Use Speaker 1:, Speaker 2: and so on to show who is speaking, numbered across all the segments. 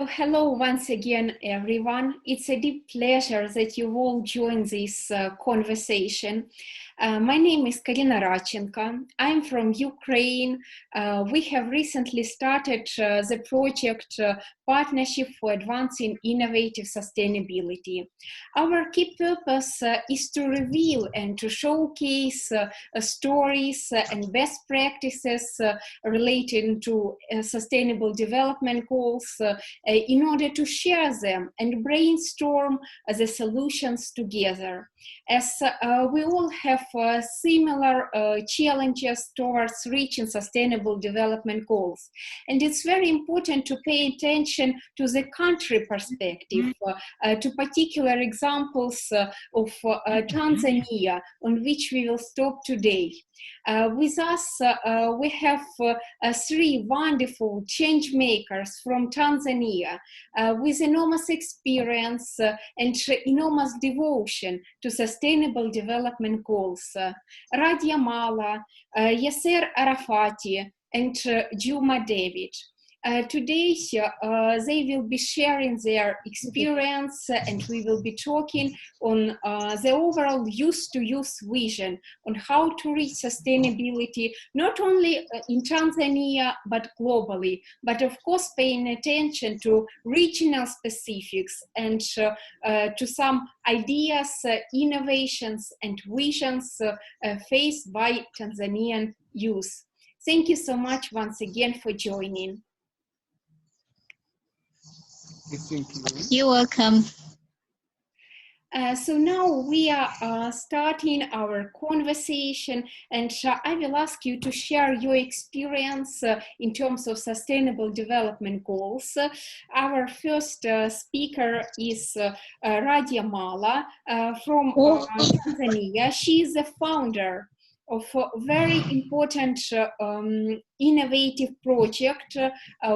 Speaker 1: Hello once again, everyone. It's a deep pleasure that you all join this conversation. My name is Karina Radchenko. I'm from Ukraine. We have recently started the project Partnership for Advancing Innovative Sustainability. Our key purpose is to reveal and to showcase stories and best practices relating to sustainable development goals in order to share them and brainstorm the solutions together. As we all have similar challenges towards reaching sustainable development goals. And it's very important to pay attention to the country perspective, to particular examples of Tanzania, on which we will stop today. With us, we have three wonderful change makers from Tanzania with enormous experience and enormous devotion to sustainable development goals. Radhia Malla, Yasser Arafati, and Juma David. Today, they will be sharing their experience and we will be talking on the overall youth-to-youth vision on how to reach sustainability, not only in Tanzania, but globally, but of course paying attention to regional specifics and to some ideas, innovations, and visions faced by Tanzanian youth. Thank you so much once again for joining.
Speaker 2: Thank you.
Speaker 3: You're welcome.
Speaker 1: So now we are starting our conversation, and I will ask you to share your experience in terms of sustainable development goals. Our first speaker is Radhia Malla from Tanzania. She is the founder of a very important innovative project,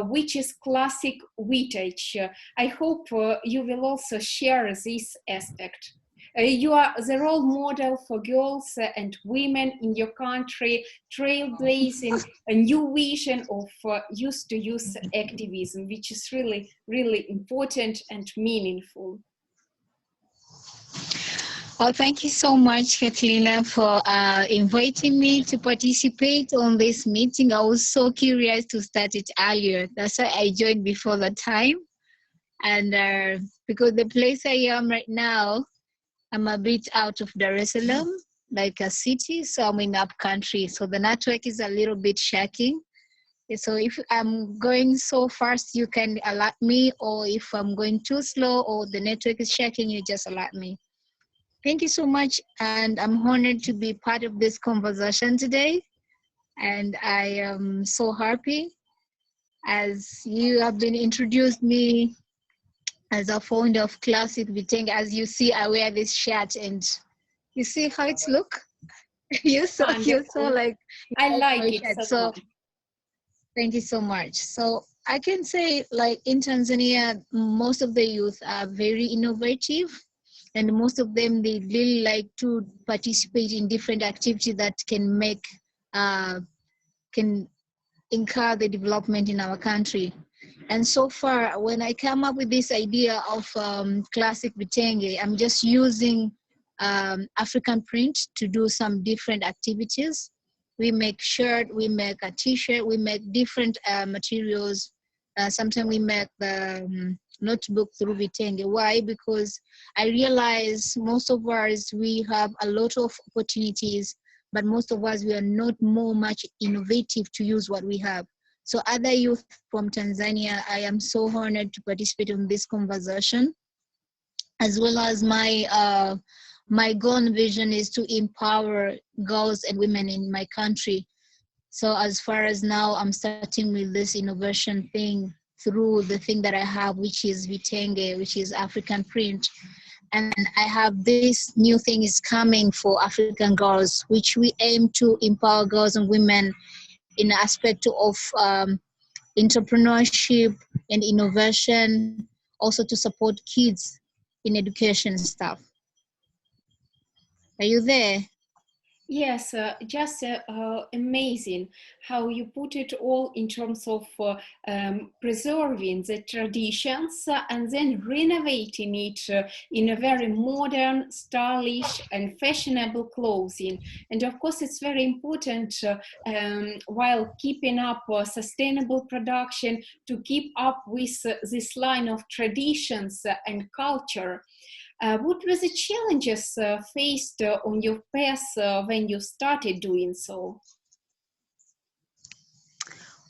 Speaker 1: which is Classic Vitenge. I hope you will also share this aspect. You are the role model for girls and women in your country, trailblazing a new vision of youth-to-youth activism, which is really, really important and meaningful.
Speaker 3: Well, thank you so much, Katrina, for inviting me to participate on this meeting. I was so curious to start it earlier. That's why I joined before the time. And because the place I am right now, I'm a bit out of Dar es Salaam, like a city, so I'm in up country. So the network is a little bit shaky. So if I'm going so fast, you can alert me, or if I'm going too slow or the network is shaking, you just alert me. Thank you so much, and I'm honored to be part of this conversation today. And I am so happy as you have been introduced me as a founder of Classic Vitenge. As you see, I wear this shirt, and you see how it looks? you're so like,
Speaker 1: I like it
Speaker 3: so much. Thank you so much. So I can say, like, in Tanzania, most of the youth are very innovative. And most of them, they really like to participate in different activities that can make, can encourage the development in our country. And so far, when I come up with this idea of Classic Vitenge, I'm just using African print to do some different activities. We make shirt, we make a t-shirt, we make different materials. Sometimes we make the notebook through Vitenge. Why? Because I realize most of us, we have a lot of opportunities, but most of us, we are not much innovative to use what we have. So other youth from Tanzania, I am so honored to participate in this conversation, as well as my goal and vision is to empower girls and women in my country. So as far as now, I'm starting with this innovation thing through the thing that I have, which is Vitenge, which is African print. And I have this new thing is coming for African girls, which we aim to empower girls and women in the aspect of entrepreneurship and innovation, also to support kids in education stuff. Are you there?
Speaker 1: Yes, just amazing how you put it all in terms of preserving the traditions and then renovating it in a very modern, stylish, and fashionable clothing. And of course, it's very important while keeping up sustainable production to keep up with this line of traditions and culture. What were the challenges faced on your path when you started doing so?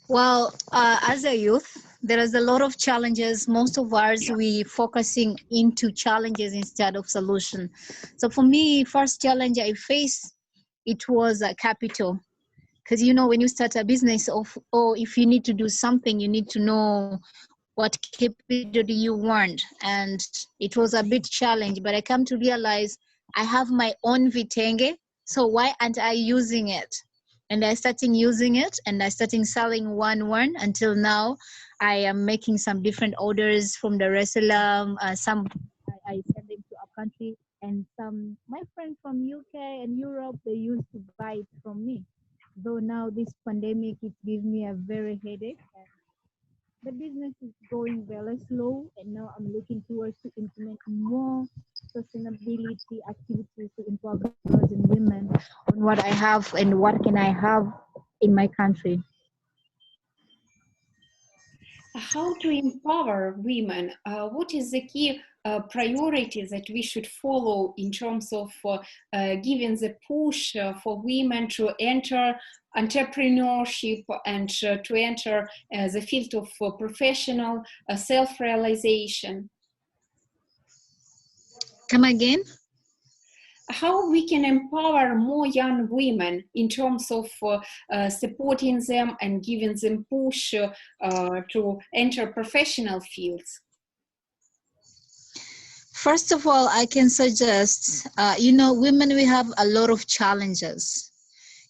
Speaker 3: Well, as a youth, there is a lot of challenges. Most of ours, we focusing into challenges instead of solution. So for me, first challenge I faced, it was capital. Because when you start a business or if you need to do something, you need to know what capital do you want. And it was a bit challenge, but I come to realize I have my own Vitenge, so why aren't I using it? And I started using it, and I started selling one until now. I am making some different orders from Dar es Salaam. Some I send them to our country, and some my friends from UK and Europe, they used to buy it from me. Though now this pandemic, it gives me a very headache. And the business is going very slow, and now I'm looking towards to implement more sustainability activities to empower girls and women on what I have and what can I have in my country.
Speaker 1: How to empower women? What is the key priorities that we should follow in terms of giving the push for women to enter entrepreneurship and to enter the field of professional self-realization?
Speaker 3: Come again?
Speaker 1: How we can empower more young women in terms of supporting them and giving them push to enter professional fields?
Speaker 3: First of all, I can suggest, women, we have a lot of challenges.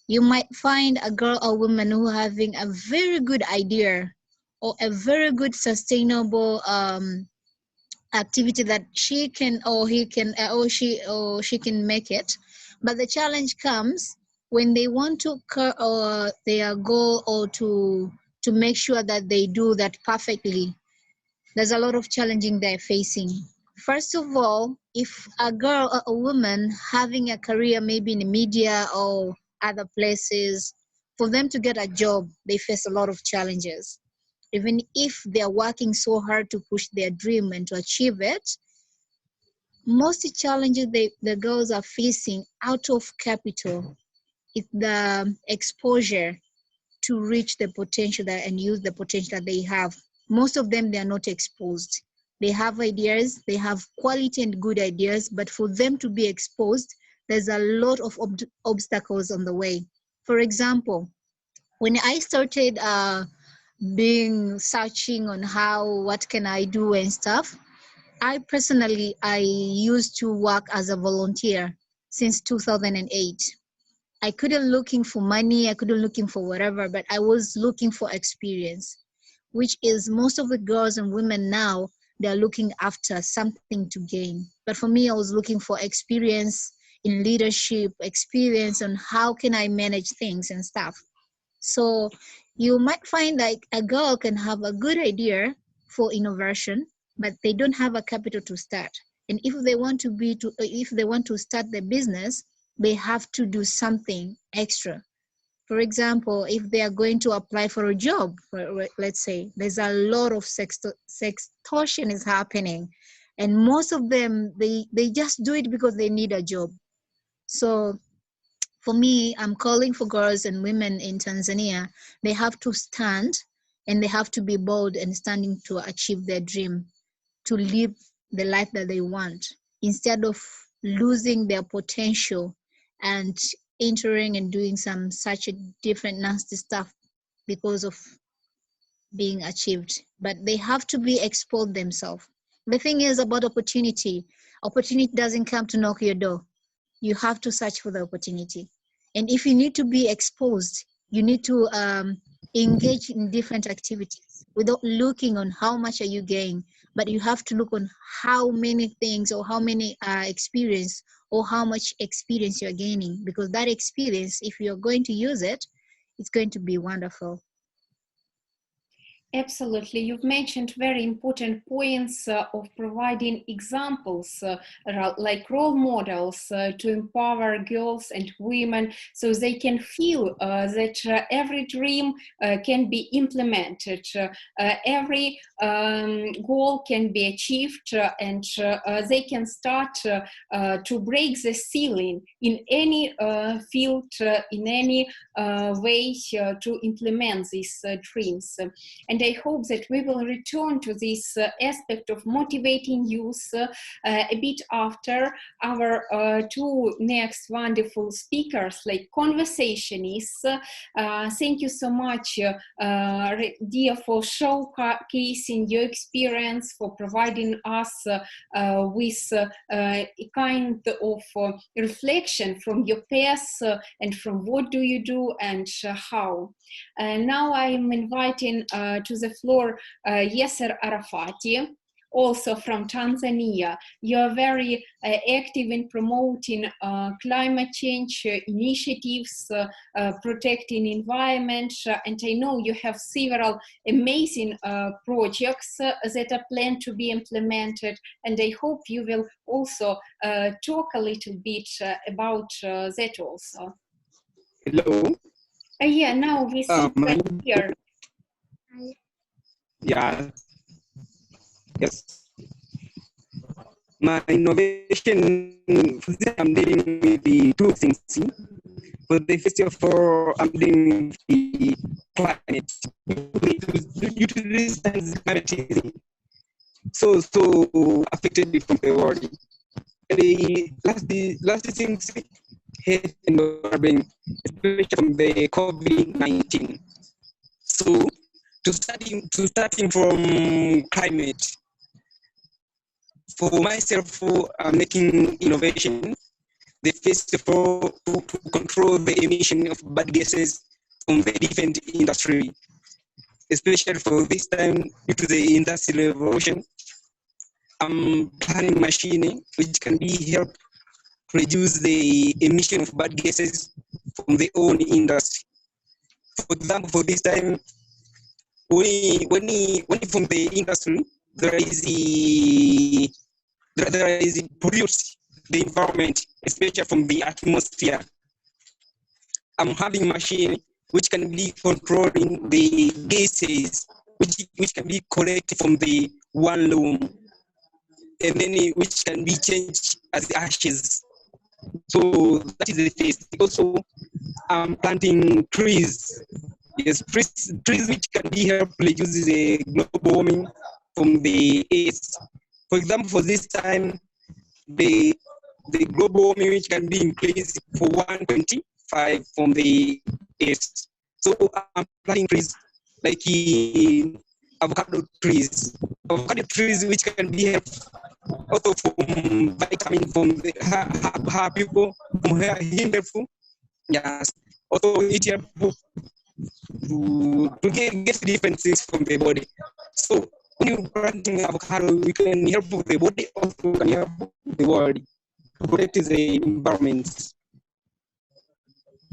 Speaker 3: You might find a girl or woman who having a very good idea or a very good sustainable activity that she can or he can or she can make it, but the challenge comes when they want to or their goal or to make sure that they do that perfectly. There's a lot of challenging they're facing. First of all, if a girl or a woman having a career maybe in the media or other places, for them to get a job, they face a lot of challenges. Even if they're working so hard to push their dream and to achieve it, most challenges the girls are facing out of capital is the exposure to reach the potential and use the potential that they have. Most of them, they are not exposed. They have ideas, they have quality and good ideas, but for them to be exposed, there's a lot of obstacles on the way. For example, when I started being searching on what can I do and stuff, I used to work as a volunteer since 2008. I couldn't looking for money, I couldn't looking for whatever, but I was looking for experience, which is most of the girls and women now, they're looking after something to gain. But for me, I was looking for experience in leadership, experience on how can I manage things and stuff. So you might find like a girl can have a good idea for innovation, but they don't have a capital to start. And if they want to start the business, they have to do something extra. For example, if they are going to apply for a job, let's say, there's a lot of sextortion is happening. And most of them, they just do it because they need a job. So for me, I'm calling for girls and women in Tanzania. They have to stand and they have to be bold and standing to achieve their dream, to live the life that they want, instead of losing their potential and entering and doing some such a different nasty stuff because of being achieved. But they have to be exposed themselves. The thing is about opportunity. Opportunity doesn't come to knock your door. You have to search for the opportunity. And if you need to be exposed, you need to engage in different activities without looking on how much are you getting, but you have to look on how many things or how many experience or how much experience you're gaining, because that experience, if you're going to use it, it's going to be wonderful.
Speaker 1: Absolutely. You've mentioned very important points of providing examples, like role models to empower girls and women so they can feel that every dream can be implemented, every goal can be achieved, and they can start to break the ceiling in any field, in any way to implement these dreams. And I hope that we will return to this aspect of motivating youth a bit after our two next wonderful speakers, like conversationists. Thank you so much, Radhia, for showcasing your experience, for providing us with a kind of reflection from your past and from what do you do and how. Now I am inviting to the floor Yasser Arafati, also from Tanzania. You are very active in promoting climate change initiatives, protecting environment, and I know you have several amazing projects that are planned to be implemented, and I hope you will also talk a little bit about that also.
Speaker 2: Hello.
Speaker 1: Yeah, now we see here.
Speaker 2: Yeah. Yes. My innovation, I'm dealing with the two things. For the first of all, I'm dealing with the climate. Due to this climate change, so affected from the world. And the last things health and well-being, especially from the COVID-19. So starting from climate, for myself, I'm making innovation. The first of all, to control the emission of bad gases from the different industry, especially for this time due to the industrial revolution. I'm planning machine which can be help reduce the emission of bad gases from the own industry. For example, for this time, when from the industry, there is produce the environment, especially from the atmosphere. I'm having machine which can be controlling the gases, which can be collected from the one room, and then which can be changed as ashes. So that is the first. Also, I'm planting trees. Yes, trees which can be help reduce the global warming from the earth. For example, for this time, the global warming which can be increased for 1.5 from the earth. So I'm planting trees like avocado trees which can be help also from vitamin from the people from helpful. Yes, also it helpful to get different things from the body. So when you're planting avocado, you can help the body, also can help the world to protect the environment.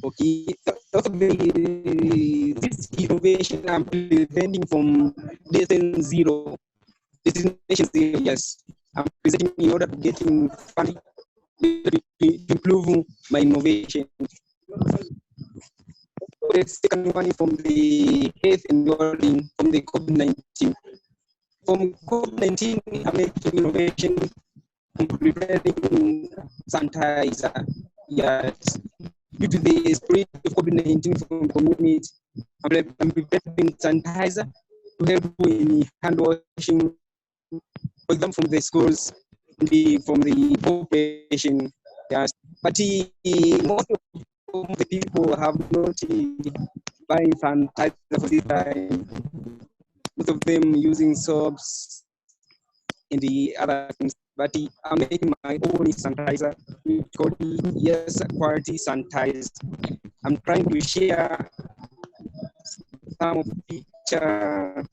Speaker 2: Okay, also this innovation I'm presenting from lesson zero. Destination zero, yes. I'm presenting in order to get funding to improve my innovation. The second one from the health and well-being from the COVID-19. From COVID-19, I'm making innovation in preparing sanitizer. Yes. Due to the spread of COVID-19 from community, I'm preparing sanitizer to help in hand washing, for example, from the schools, from the population. Yes. But most of the people have not buying sanitizer for this time. Most of them using soaps and the other things. But I'm making my own sanitizer, called yes quality sanitizer. I'm trying to share some of the picture.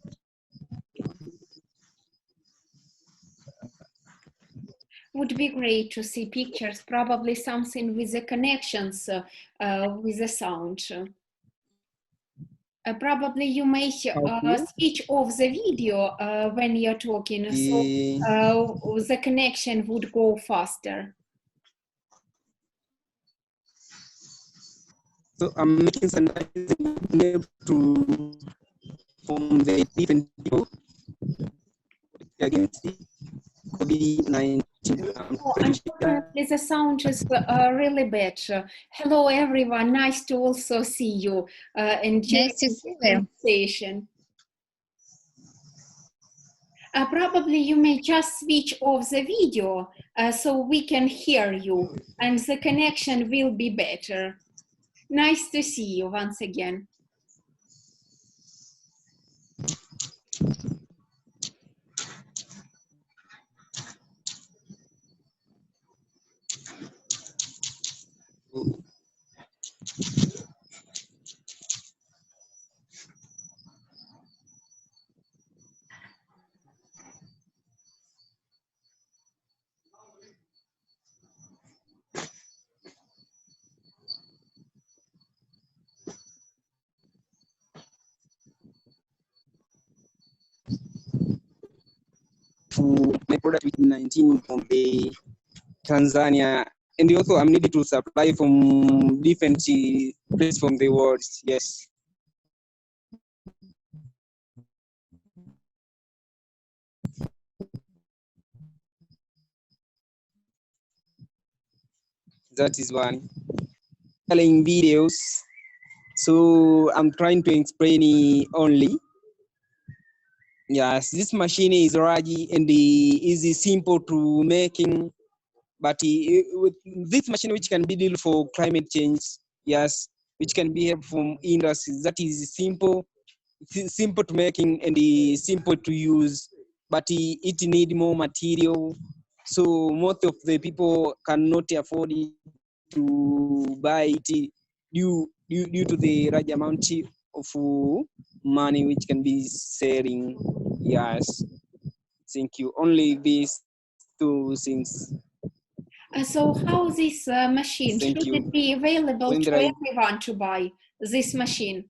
Speaker 1: Would be great to see pictures, probably something with the connections with the sound. Probably you may switch off the video when you're talking, so the connection would go faster.
Speaker 2: So I'm making some to from the different people against COVID-19.
Speaker 1: Oh, unfortunately, the sound is really bad. Hello, everyone. Nice to also see you and
Speaker 3: Nice to see you.
Speaker 1: conversation. Probably you may just switch off the video so we can hear you and the connection will be better. Nice to see you once again.
Speaker 2: To my product with 19 from the Tanzania, and also I'm needed to supply from different places from the world. Yes. That is one. Selling videos. So I'm trying to explain only. Yes, this machine is already and is simple to making, but with this machine which can be deal for climate change, yes, which can be help from industries. That is simple to making and simple to use, but it need more material. So most of the people cannot afford it to buy it due to the large amount of money which can be selling. Yes, thank you. Only these two things.
Speaker 1: So how this machine,
Speaker 2: Thank
Speaker 1: should
Speaker 2: you.
Speaker 1: it be available to everyone to buy this machine?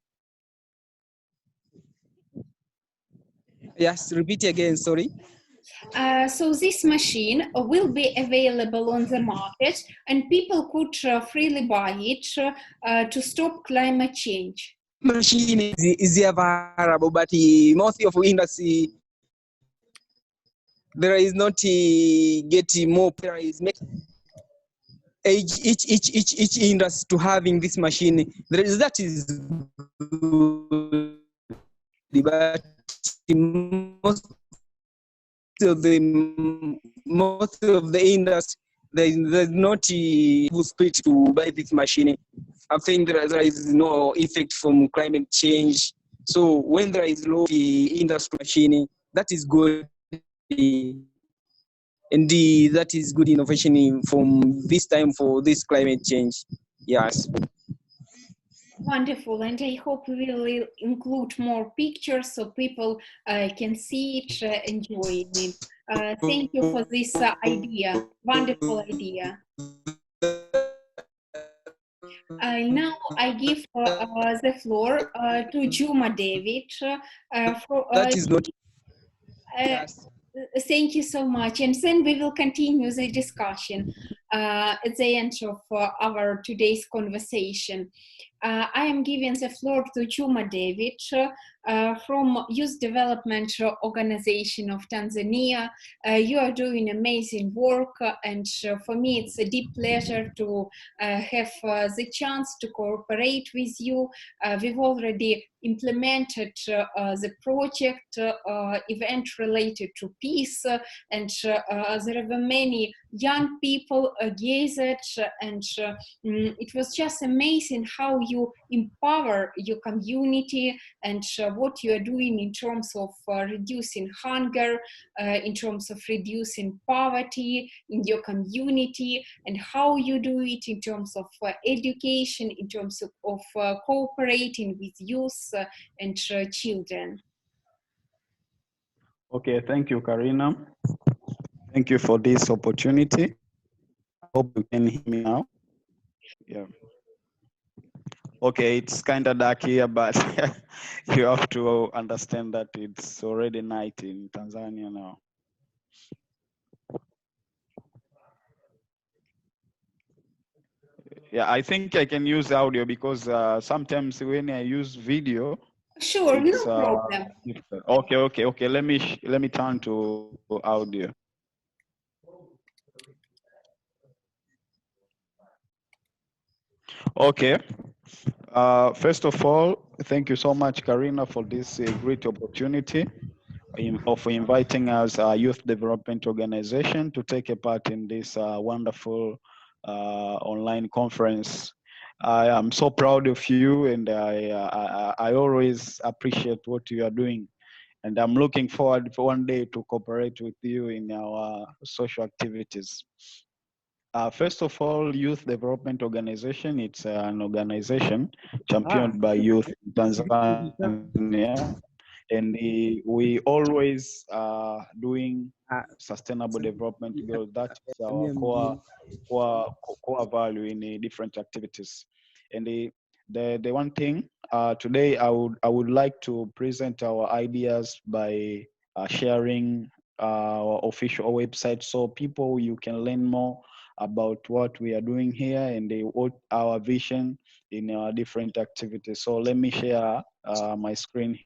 Speaker 2: Yes, repeat again, sorry.
Speaker 1: So this machine will be available on the market and people could freely buy it to stop climate change.
Speaker 2: Machine is available, but most of industry there is not getting more. There is each industry to having this machine. There is that is good, but most of the industry there's not full spirit to buy this machine. I think there is no effect from climate change. So when there is low industry machine, that is good. Indeed, that is good innovation from this time for this climate change. Yes.
Speaker 1: Wonderful, and I hope we will include more pictures so people can see it, enjoy it. Thank you for this idea, wonderful idea. Now I give the floor to Juma David.
Speaker 2: That is not. Yes.
Speaker 1: Thank you so much. And then we will continue the discussion at the end of our today's conversation. I am giving the floor to Juma David from Youth Development Organization of Tanzania. You are doing amazing work, and for me it's a deep pleasure to have the chance to cooperate with you. We've already implemented the project event related to peace, and there were many young people gathered, and it was just amazing how you empower your community and what you are doing in terms of reducing hunger, in terms of reducing poverty in your community, and how you do it in terms of education, in terms of cooperating with youth and children.
Speaker 4: Okay, thank you, Karina. Thank you for this opportunity. I hope you can hear me now. Yeah. Okay, it's kind of dark here, but you have to understand that it's already night in Tanzania now. Yeah, I think I can use audio because sometimes when I use video,
Speaker 1: Sure,
Speaker 4: it's
Speaker 1: no problem.
Speaker 4: okay. Let me turn to audio. Okay. First of all, thank you so much, Karina, for this great opportunity of inviting us, Youth Development Organization, to take a part in this wonderful online conference. I am so proud of you, and I always appreciate what you are doing. And I'm looking forward for one day to cooperate with you in our social activities. First of all, Youth Development Organization, it's an organization championed by youth in Tanzania. And we always doing sustainable development goals. That is our core value in the different activities. And the one thing today I would like to present our ideas by sharing our official website, so people you can learn more about what we are doing here and what our vision in our different activities. So let me share my screen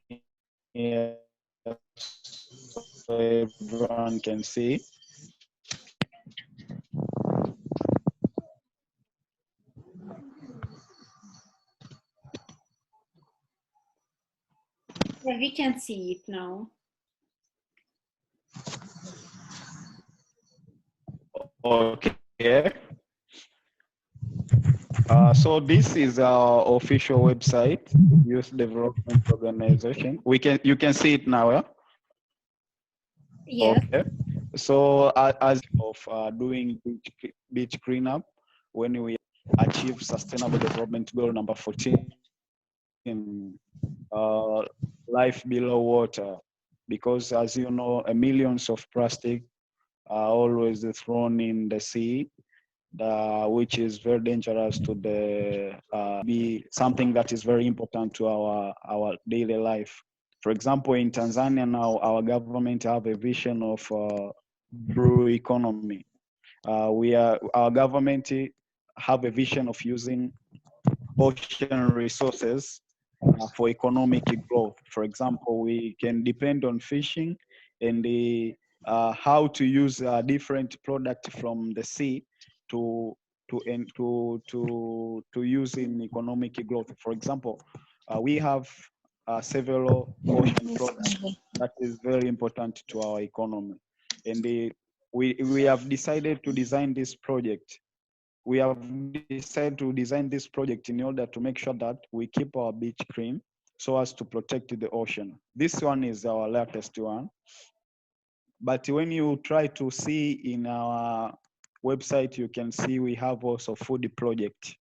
Speaker 4: here so everyone can see.
Speaker 1: Yeah, we can see it now.
Speaker 4: Okay. So this is our official website, Youth Development Organization. You can see it now. Yeah?
Speaker 1: Yes.
Speaker 4: Okay. So as of doing beach cleanup, when we achieve Sustainable Development Goal number 14, life below water, because as you know, millions of plastic are always thrown in the sea, which is very dangerous to the be something that is very important to our daily life. For example, in Tanzania now, our government have a vision of blue economy. Our government have a vision of using ocean resources for economic growth. For example, we can depend on fishing and how to use different products from the sea to to use in economic growth. For example, we have several ocean products that is very important to our economy, and we have decided to design this project. We have decided to design this project in order to make sure that we keep our beach clean so as to protect the ocean. This one is our latest one. But when you try to see in our website, you can see we have also food project.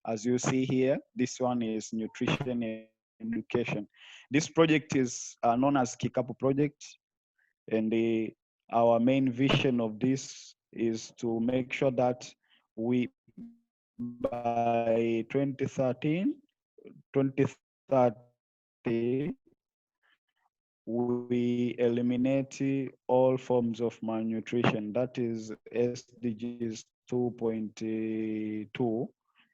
Speaker 4: As you see here, this one is nutrition education. This project is known as Kikapu project. And our main vision of this is to make sure that we by 2030, we eliminate all forms of malnutrition. That is SDGs 2.2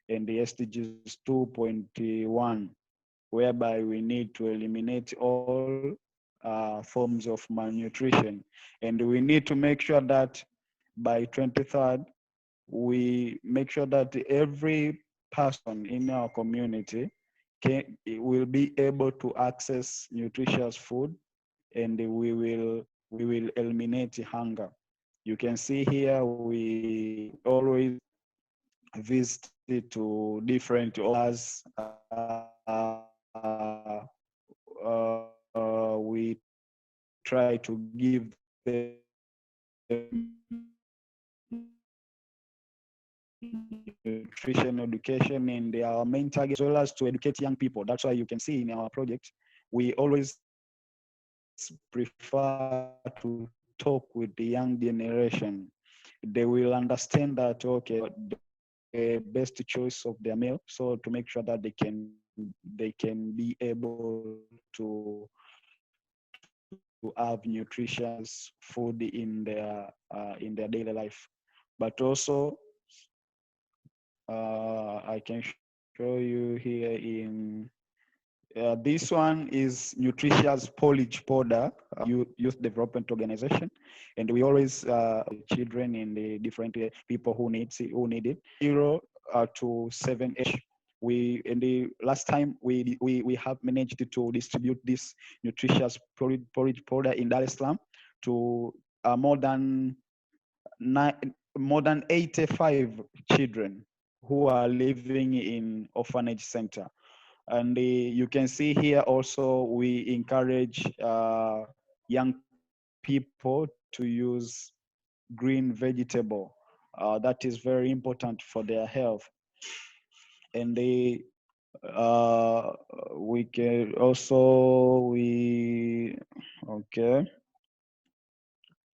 Speaker 4: and the SDGs 2.1, whereby we need to eliminate all forms of malnutrition. And we need to make sure that by 23rd, we make sure that every person in our community will be able to access nutritious food, and we will eliminate hunger. You can see here we always visit to different areas. We try to give them nutrition education, and our main target as well as to educate young people. That's why you can see in our project we always prefer to talk with the young generation, they will understand that, okay, the best choice of their meal. So to make sure that they can be able to have nutritious food in their daily life. But also, I can show you here in this one is nutritious porridge powder, youth development organization, and we always children in the different people who need it 0 to 7 age. We in the last time we have managed to distribute this nutritious porridge powder in Dar es Salaam to more than 85 children who are living in orphanage center. And you can see here also we encourage young people to use green vegetable. That is very important for their health. And we can also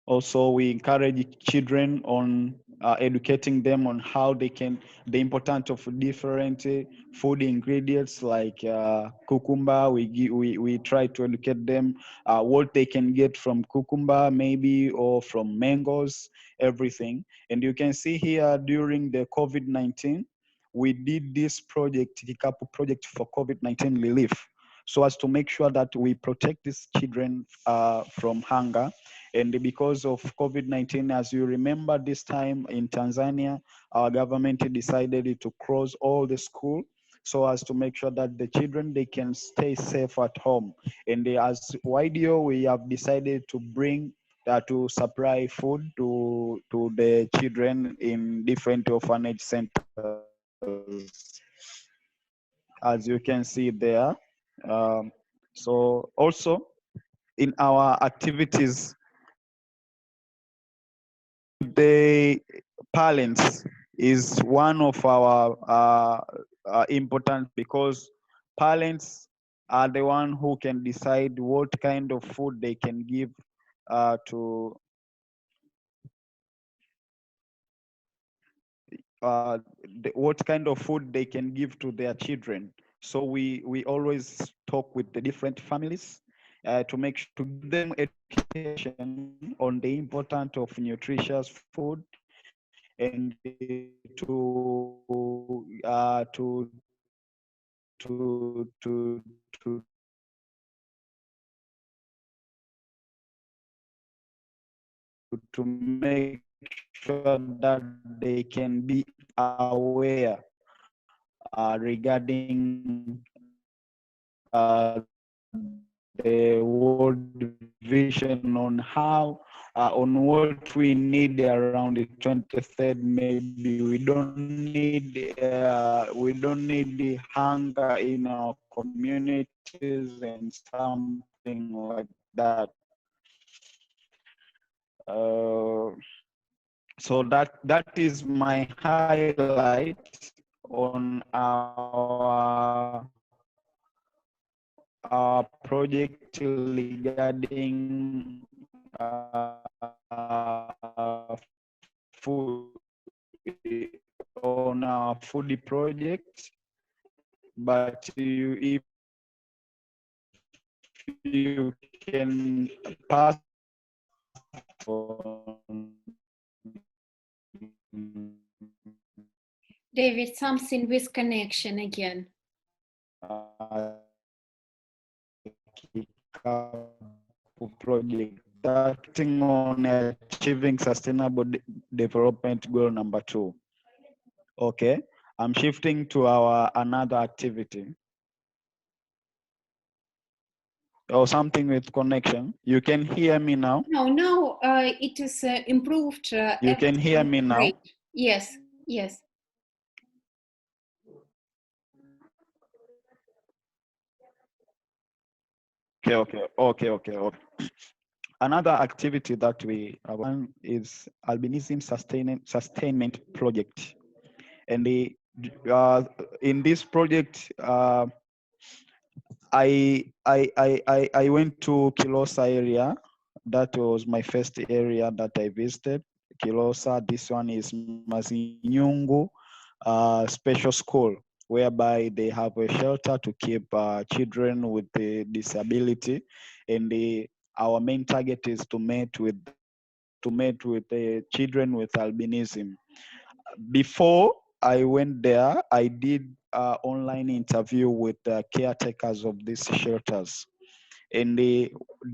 Speaker 4: also we encourage children on educating them on how they can, the importance of different food ingredients like cucumber. We try to educate them what they can get from cucumber maybe, or from mangoes, everything. And you can see here during the COVID-19, we did this project, the couple project for COVID-19 relief, so as to make sure that we protect these children from hunger. And because of COVID-19, as you remember, this time in Tanzania, our government decided to close all the school so as to make sure that the children, they can stay safe at home. And as YDO, we have decided to bring to supply food to the children in different orphanage centers, as you can see there. So also in our activities, the parents is one of our important, because parents are the one who can decide what kind of food they can give to what kind of food they can give to their children. So we always talk with the different families to make sure to give them education on the importance of nutritious food, and to make sure that they can be aware regarding the world vision on how on what we need around the 23rd. Maybe we don't need the hunger in our communities and something like that. So that is my highlight on our project regarding food, on our foodie project. But if you can pass on.
Speaker 1: David, something with connection again.
Speaker 4: Project acting on achieving sustainable development goal number 2. Okay, I'm shifting to our another activity. Or something with connection. You can hear me now?
Speaker 1: No, it is improved.
Speaker 4: You can hear me now?
Speaker 1: Great. Yes, yes.
Speaker 4: Okay. Another activity that we run is Albinism Sustainment project, and in this project, I went to Kilosa area that was my first area that I visited. Kilosa. This one is Mazinyungu Special School, whereby they have a shelter to keep children with a disability, and our main target is to meet with the children with albinism. Before I went there, I did online interview with the caretakers of these shelters. And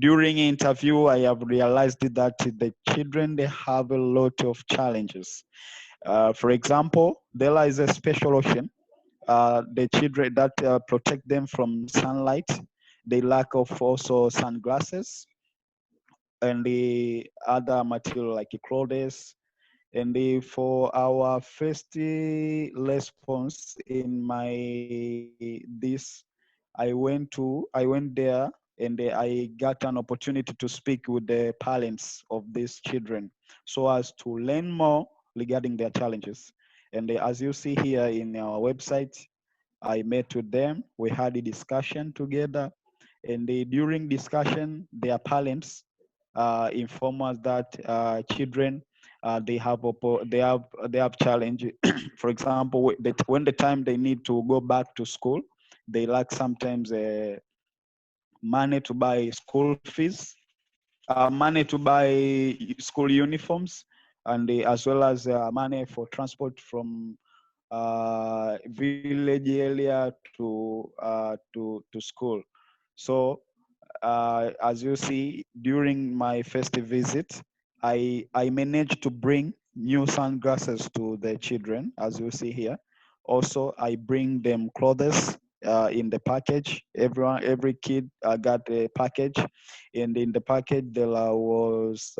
Speaker 4: during interview, I have realized that the children, they have a lot of challenges. For example, there is a special ocean. The children that protect them from sunlight, they lack of also sunglasses and the other material like clothes. And for our first response in I went there and I got an opportunity to speak with the parents of these children so as to learn more regarding their challenges. And as you see here in our website, I met with them. We had a discussion together, and during discussion, their parents inform us that children they have challenge. For example, when the time they need to go back to school, they lack sometimes money to buy school fees, money to buy school uniforms, and as well as money for transport from village area to school. So as you see, during my first visit, I managed to bring new sunglasses to the children, as you see here. Also, I bring them clothes in the package. Every kid got a package, and in the package there was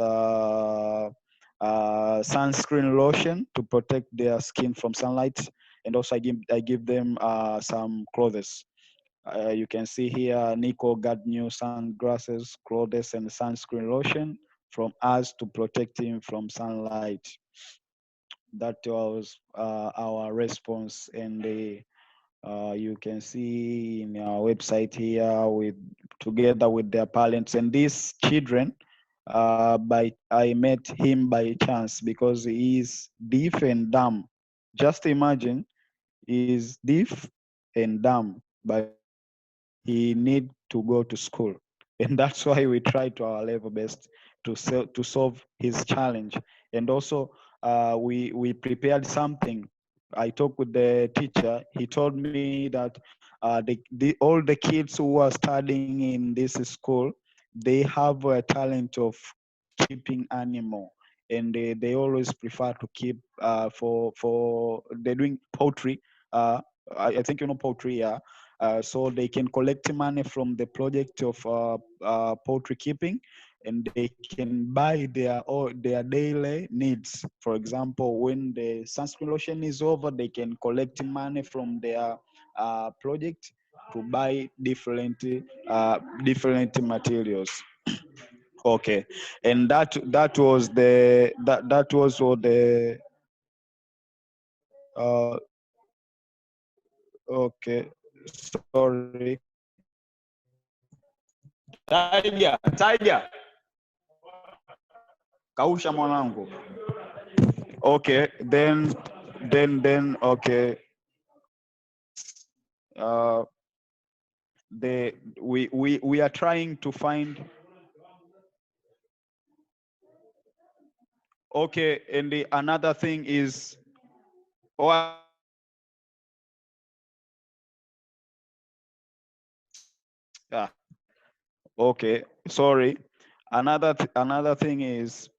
Speaker 4: sunscreen lotion to protect their skin from sunlight, and also I give them some clothes. You can see here, Nico got new sunglasses, clothes, and sunscreen lotion from us to protect him from sunlight. That was our response, and you can see in our website here with together with their parents. And these children, I met him by chance because he is deaf and dumb. Just imagine, he is deaf and dumb, but he need to go to school, and that's why we try to our level best to solve his challenge. And also we prepared something. I talked with the teacher. He told me that all the kids who are studying in this school, they have a talent of keeping animal, and they always prefer to keep for they're doing poultry. I think you know poultry, yeah. So they can collect money from the project of poultry keeping, and they can buy their daily needs. For example, when the sunscreen lotion is over, they can collect money from their project to buy different materials. Okay, and that was that was all the okay. Sorry, Tiger, kausha mwanangu. Okay, then okay. Uh, we are trying to find. Okay, and the another thing is, oh, yeah. Okay, sorry. Another thing is,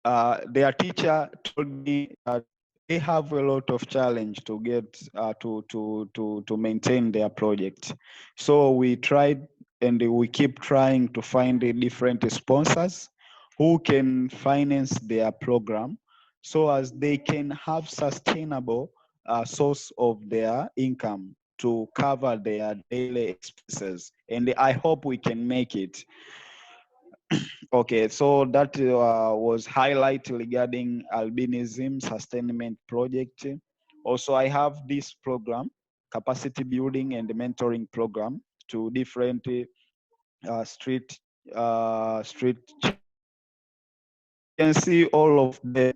Speaker 4: their teacher told me that they have a lot of challenge to get to maintain their project. So we tried and we keep trying to find the different sponsors who can finance their program so as they can have sustainable source of their income to cover their daily expenses. And I hope we can make it. Okay, so that was highlight regarding albinism sustainment project. Also, I have this program, capacity building and mentoring program to different street street children. You can see all of them.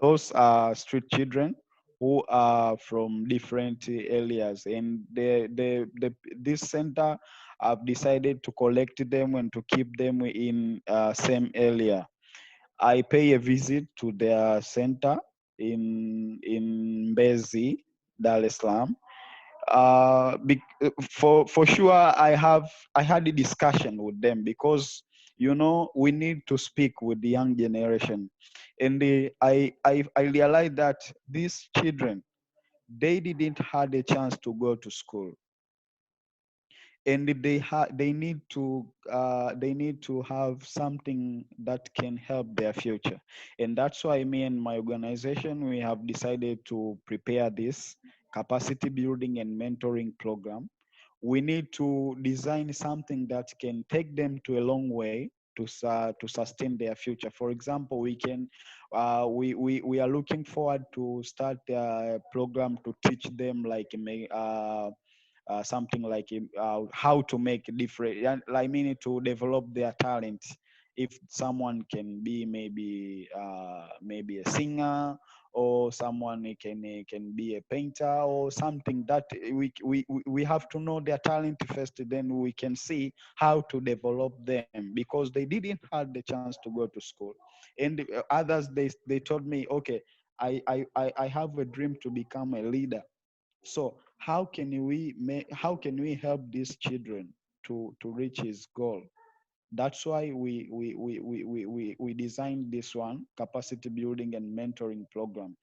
Speaker 4: Those are street children who are from different areas, and this center have decided to collect them and to keep them in same area. I pay a visit to their center in Mbezi, Dar es Salaam. For sure, I had a discussion with them because we need to speak with the young generation, and I realized that these children, they didn't had a chance to go to school, and they need to have something that can help their future. And that's why me and my organization, we have decided to prepare this capacity building and mentoring program. We need to design something that can take them to a long way to sustain their future. For example, we are looking forward to start a program to teach them like something like how to make different, I mean, to develop their talent. If someone can be maybe a singer, or someone can be a painter or something, that we have to know their talent first, then we can see how to develop them, because they didn't have the chance to go to school. And others, they told me, okay, I have a dream to become a leader. So how can we help these children to reach his goal? That's why we designed this one, capacity building and mentoring program.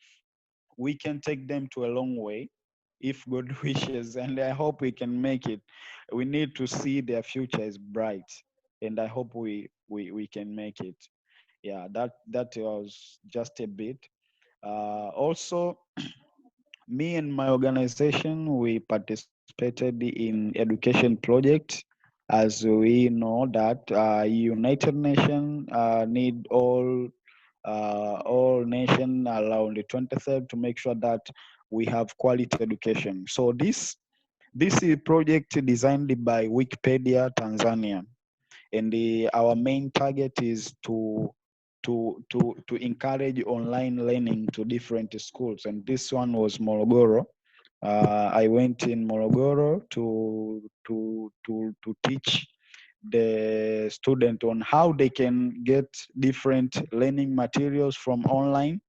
Speaker 4: We can take them to a long way if God wishes, and I hope we can make it. We need to see their future is bright, and I hope we can make it. Yeah, that was just a bit. Also, me and my organization, we participated in education project, as we know that United Nations need all nation around the 23rd to make sure that we have quality education. So this is project designed by Wikipedia Tanzania, and our main target is to encourage online learning to different schools. And this one was Morogoro. I went in Morogoro to teach the student on how they can get different learning materials from online,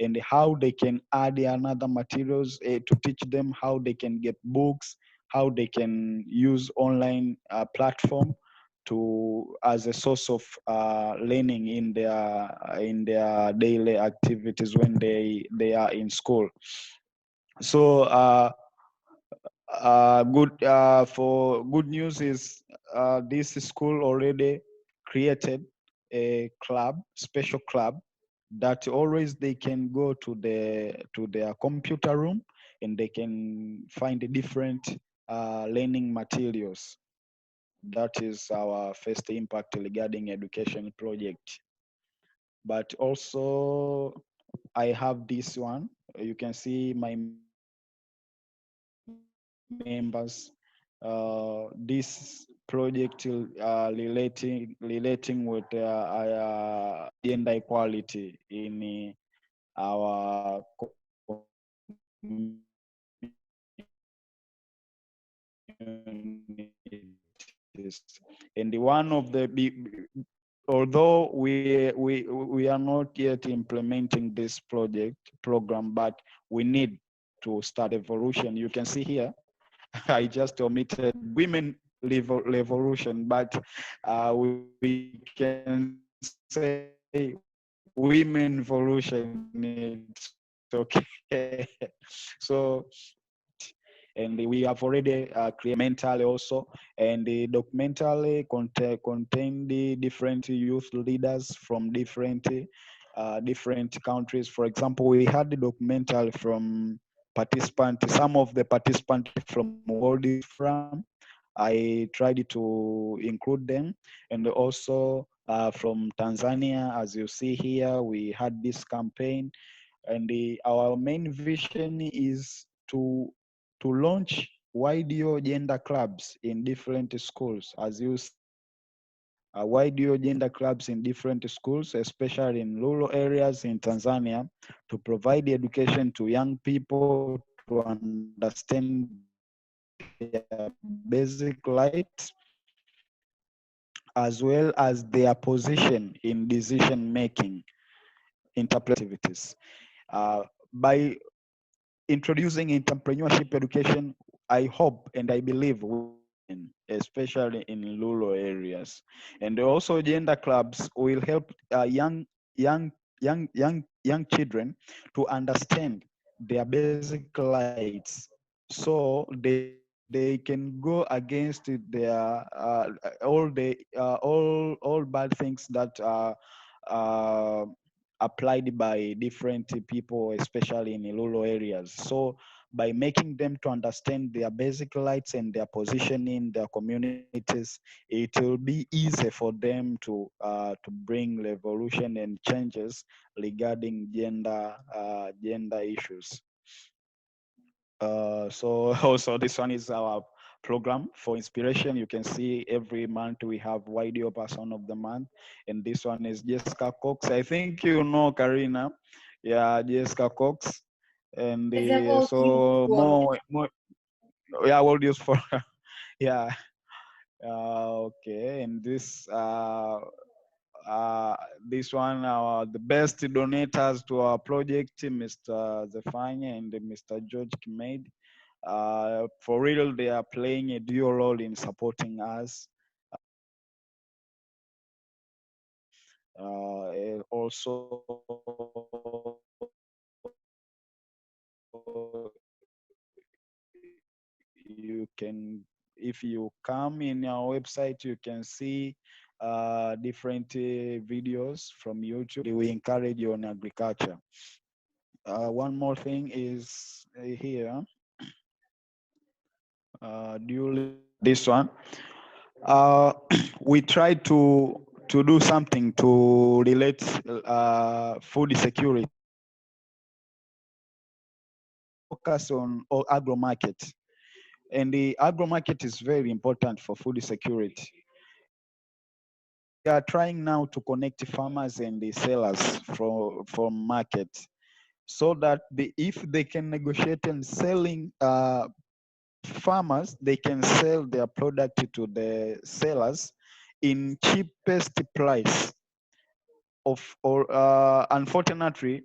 Speaker 4: and how they can add another materials to teach them how they can get books, how they can use online platform to as a source of learning in their daily activities when they are in school. So good news is this school already created a club, special club, that always they can go to their computer room, and they can find the different learning materials. That is our first impact regarding education project. But also I have this one. You can see my members. This project relating with gender equality in our communities. And one of although we are not yet implementing this project program, but we need to start evolution. You can see here, I just omitted women revolution, but we can say women evolution. It's okay. So, and we have already created documentary also, and the documentary contain the different youth leaders from different countries. For example, we had the documentary from some of the participants from World Youth Forum. I tried to include them, and also from Tanzania, as you see here, we had this campaign, and our main vision is to launch YDO gender clubs in different schools. As you see, YDO gender clubs in different schools, especially in rural areas in Tanzania, to provide education to young people to understand their basic rights, as well as their position in decision-making activities. By introducing entrepreneurship education, I hope and I believe, especially in rural areas, and also gender clubs will help young children to understand their basic rights, so they can go against their all bad things that are uh, applied by different people, especially in rural areas. So by making them to understand their basic rights and their position in their communities, it will be easy for them to bring revolution and changes regarding gender issues. So also this one is our program for inspiration. You can see every month we have YDO person of the month, and this one is Jessica Cox. I think you know Karina. Yeah, Jessica Cox. And
Speaker 1: As a whole team
Speaker 4: so
Speaker 1: work.
Speaker 4: more, yeah, we'll use for yeah. Okay, and this one, the best donators to our project, Mr. Zefania and Mr. George Kimaid. For real, they are playing a dual role in supporting us. Also, you can, if you come in our website, you can see different videos from YouTube. We encourage you on agriculture. One more thing is here. During this one, we try to do something to relate food security. Focus on agro market, and the agro market is very important for food security. We are trying now to connect farmers and the sellers from market, so that if they can negotiate and selling farmers, they can sell their product to the sellers in cheapest price. Or unfortunately,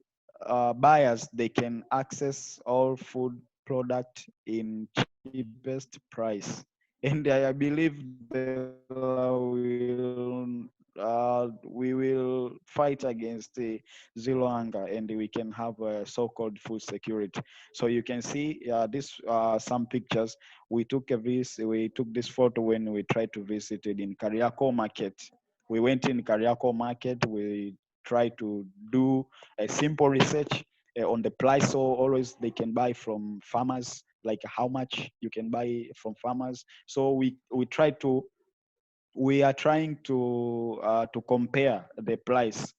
Speaker 4: buyers, they can access all food product in cheapest price, and I believe we will fight against the zero hunger, and we can have a so-called food security. So you can see this some pictures. We took this photo when we tried to visit it in Kariako market. We went in Kariako market. We tried to do a simple research on the price, so always they can buy from farmers, like how much you can buy from farmers. So we are trying to compare the price,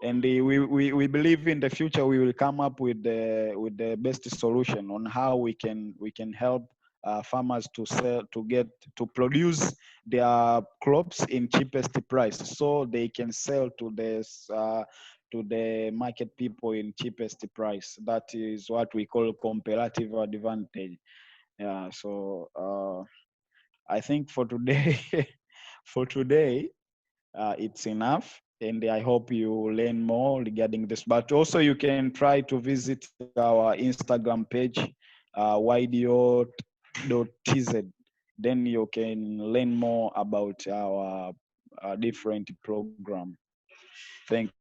Speaker 4: and we believe in the future we will come up with the best solution on how we can help farmers to produce their crops in cheapest price, so they can sell to the market people in cheapest price. That is what we call comparative advantage. Yeah. So I think for today, for today, it's enough. And I hope you learn more regarding this. But also you can try to visit our Instagram page, ydo.tz. Then you can learn more about our different program. Thank you.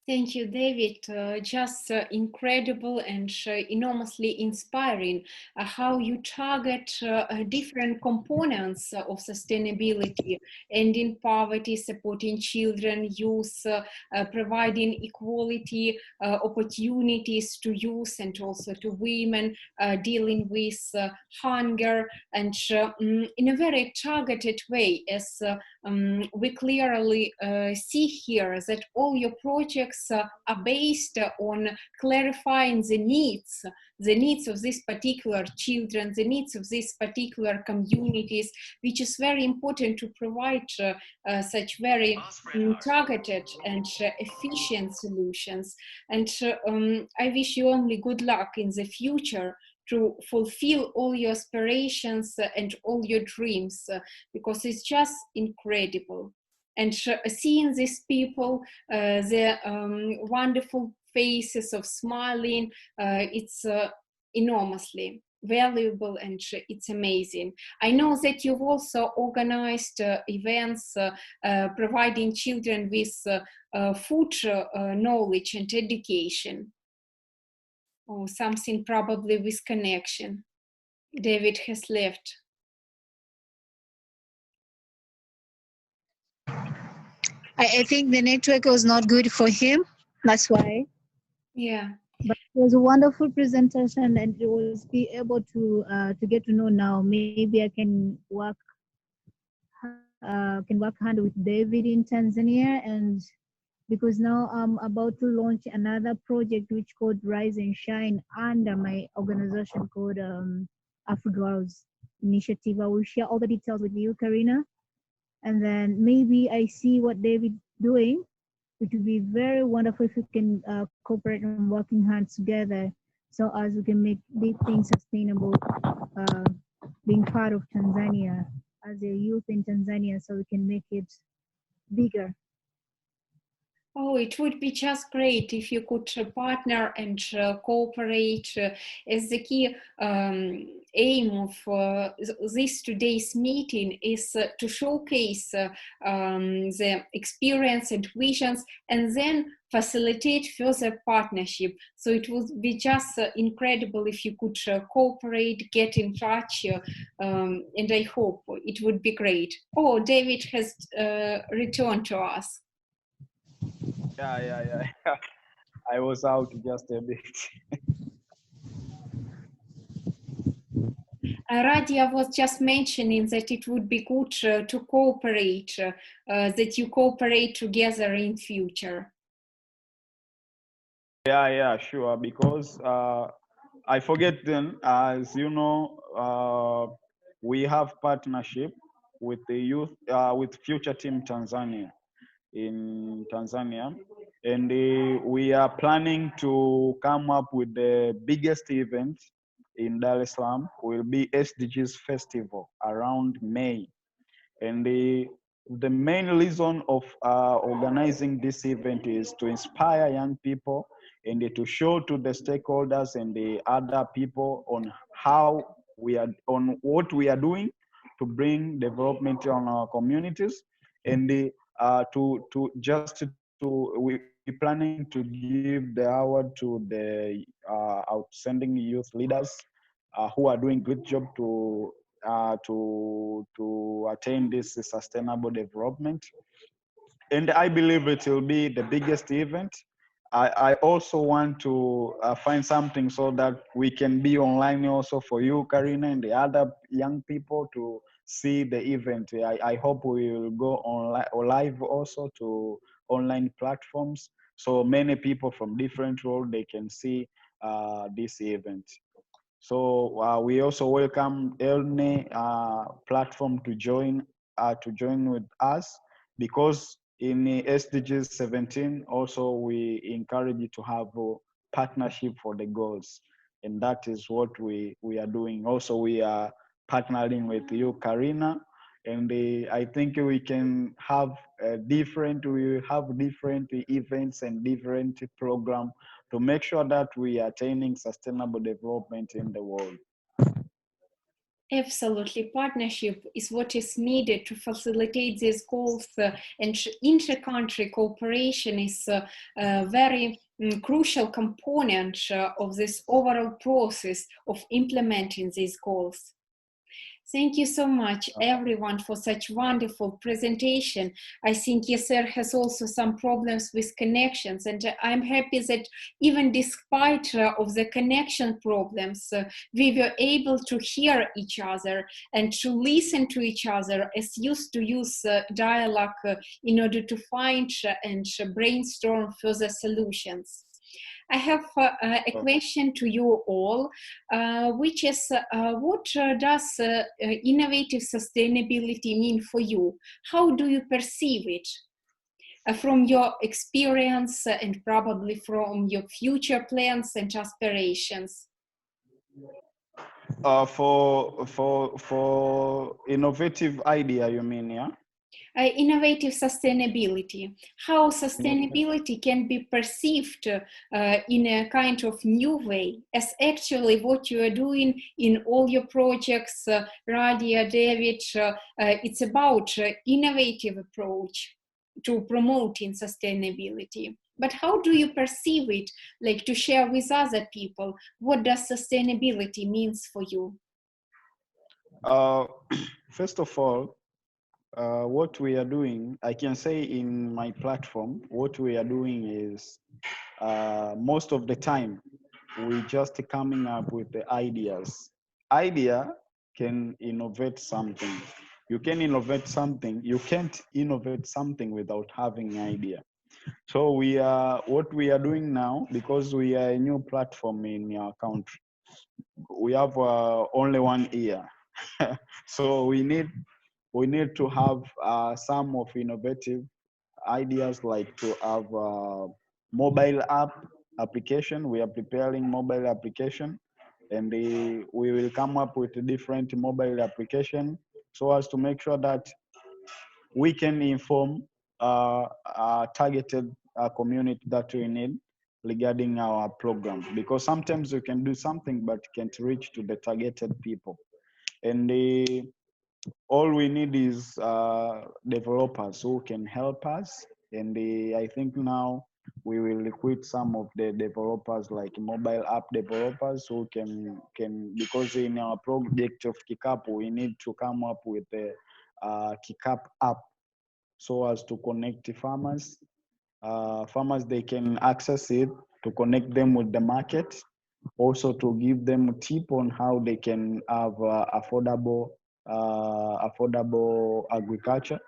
Speaker 1: Thank you, David. Just incredible and enormously inspiring how you target different components of sustainability, ending poverty, supporting children, youth, providing equality opportunities to youth and also to women, dealing with hunger, and in a very targeted way, as we clearly see here that all your projects projects are based on clarifying the needs of these particular children, the needs of these particular communities, which is very important to provide such very targeted and efficient solutions. And I wish you only good luck in the future to fulfill all your aspirations and all your dreams, because it's just incredible. And seeing these people, their wonderful faces of smiling, it's enormously valuable, and it's amazing. I know that you've also organized events providing children with food knowledge and education, or something probably with connection. David has left.
Speaker 3: I think the network was not good for him. That's why.
Speaker 1: Yeah.
Speaker 3: But it was a wonderful presentation, and it was be able to get to know now. Maybe I can work hand with David in Tanzania, and because now I'm about to launch another project which called Rise and Shine under my organization called AfriGirls Initiative. I will share all the details with you, Karina, and then maybe I see what David's doing. It would be very wonderful if we can cooperate and working hands together, so as we can make big things sustainable, being part of Tanzania as a youth in Tanzania, so we can make it bigger.
Speaker 1: Oh, it would be just great if you could partner and cooperate, as the key aim of this today's meeting is to showcase the experience and visions, and then facilitate further partnership. So it would be just incredible if you could cooperate, get in touch, and I hope it would be great. Oh, David has returned to us.
Speaker 4: Yeah. I was out just a bit.
Speaker 1: Radhia was just mentioning that it would be good to cooperate, that you cooperate together in future.
Speaker 4: Yeah, sure. Because I forget then, as you know, we have partnership with the youth, with Future Team Tanzania in Tanzania, and we are planning to come up with the biggest event in Dar es Salaam. Will be SDGs Festival around May, and the main reason of organizing this event is to inspire young people and to show to the stakeholders and the other people on what we are doing to bring development on our communities, and we planning to give the award to the outstanding youth leaders who are doing good job to attain this sustainable development. And I believe it will be the biggest event. I also want to find something so that we can be online also for you, Karina, and the other young people to see the event. I hope we will go online or live also to online platforms, so many people from different world they can see this event. So we also welcome any platform to join with us, because in the SDGs 17 also we encourage you to have a partnership for the goals, and that is what we are doing. Also, we are partnering with you, Karina, and I think we can have different events and different programs to make sure that we are attaining sustainable development in the world.
Speaker 1: Absolutely. Partnership is what is needed to facilitate these goals, and inter-country cooperation is a very crucial component of this overall process of implementing these goals. Thank you so much, everyone, for such wonderful presentation. I think Yasser has also some problems with connections, and I'm happy that even despite of the connection problems, we were able to hear each other and to listen to each other as used to use dialogue in order to find and brainstorm further solutions. I have a question to you all, which is what does innovative sustainability mean for you? How do you perceive it? From your experience and probably from your future plans and aspirations.
Speaker 4: For innovative idea, you mean, yeah?
Speaker 1: Innovative sustainability, how sustainability can be perceived in a kind of new way, as actually what you are doing in all your projects, Radhia, David, it's about innovative approach to promoting sustainability. But how do you perceive it, like to share with other people? What does sustainability means for you?
Speaker 4: First of all, what we are doing, I can say in my platform, what we are doing is most of the time, we just coming up with the ideas. Idea can innovate something. You can innovate something. You can't innovate something without having an idea. So what we are doing now, because we are a new platform in our country, we have only 1 year. So we need to have some of innovative ideas, like to have mobile application. We are preparing mobile application, and we will come up with a different mobile application so as to make sure that we can inform targeted community that we need regarding our program, because sometimes you can do something but can't reach to the targeted people. And all we need is developers who can help us. And I think now we will recruit some of the developers, like mobile app developers, who can because in our project of Kikapu, we need to come up with a Kikap app so as to connect the farmers. Farmers, they can access it to connect them with the market, also to give them a tip on how they can have affordable agriculture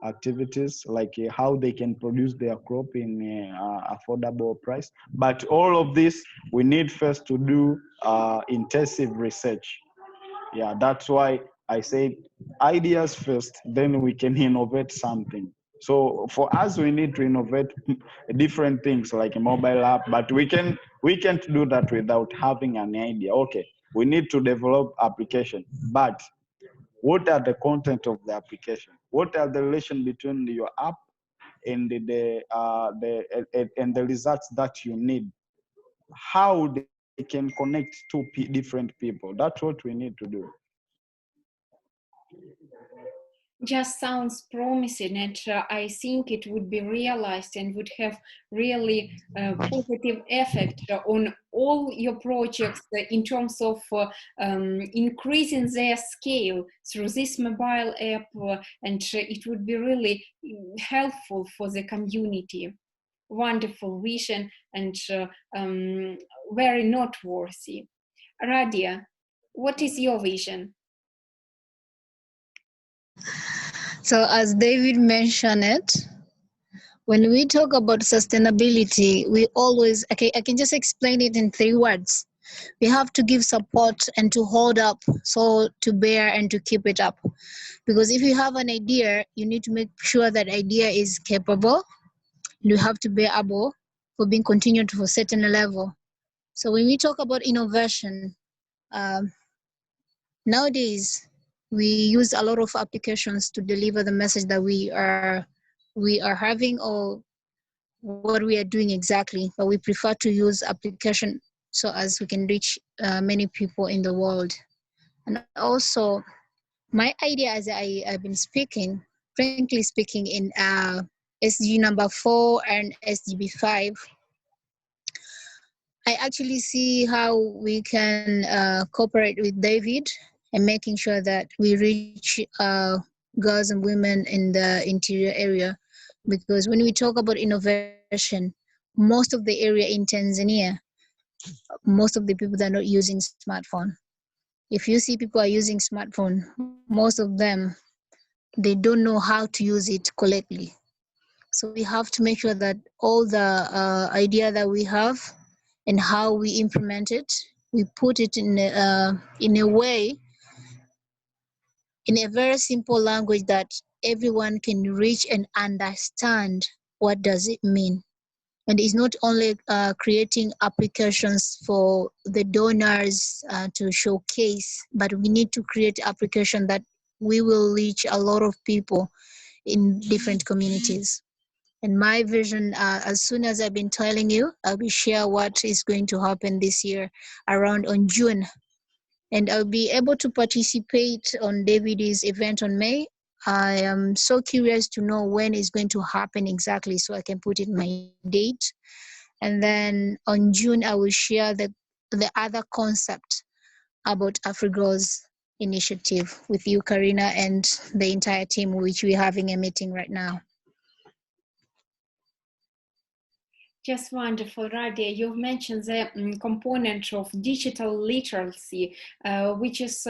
Speaker 4: activities, like how they can produce their crop in affordable price. But all of this, we need first to do intensive research. Yeah, that's why I say ideas first, then we can innovate something. So for us, we need to innovate different things like a mobile app, but we can't do that without having an idea. Okay, we need to develop application, but what are the content of the application? What are the relation between your app and the results that you need? How they can connect two different people? That's what we need to do.
Speaker 1: Just sounds promising, and I think it would be realized and would have really positive effect on all your projects in terms of increasing their scale through this mobile app, and it would be really helpful for the community. Wonderful vision and very noteworthy. Radhia, what is your vision?
Speaker 3: So as David mentioned it, when we talk about sustainability, we always, okay, I can just explain it in 3 words. We have to give support and to hold up, so to bear and to keep it up. Because if you have an idea, you need to make sure that idea is capable. You have to be able for being continued to a certain level. So when we talk about innovation, nowadays, we use a lot of applications to deliver the message that we are having or what we are doing exactly, but we prefer to use application so as we can reach many people in the world. And also, my idea as I've been speaking, frankly speaking, in SDG number 4 and SDG 5, I actually see how we can cooperate with David and making sure that we reach girls and women in the interior area. Because when we talk about innovation, most of the area in Tanzania, most of the people that are not using smartphone. If you see people are using smartphone, most of them, they don't know how to use it correctly. So we have to make sure that all the idea that we have and how we implement it, we put it in a way, in a very simple language that everyone can reach and understand what does it mean. And it's not only creating applications for the donors to showcase, but we need to create application that we will reach a lot of people in different communities. And my vision, as soon as I've been telling you, I will share what is going to happen this year around on June. And I'll be able to participate on David's event on May. I am so curious to know when it's going to happen exactly so I can put in my date. And then on June, I will share the other concept about AfriGrowth initiative with you, Karina, and the entire team, which we're having a meeting right now.
Speaker 1: Just wonderful, Radhia. You've mentioned the component of digital literacy, which is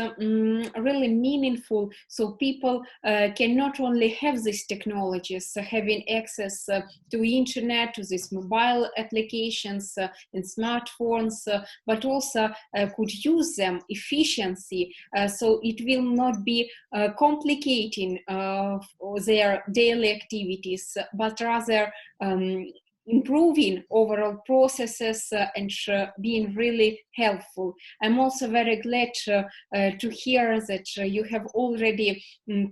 Speaker 1: really meaningful. So people can not only have these technologies, having access to internet, to these mobile applications and smartphones, but also could use them efficiently. So it will not be complicating their daily activities, but rather improving overall processes and being really helpful. I'm also very glad to hear that you have already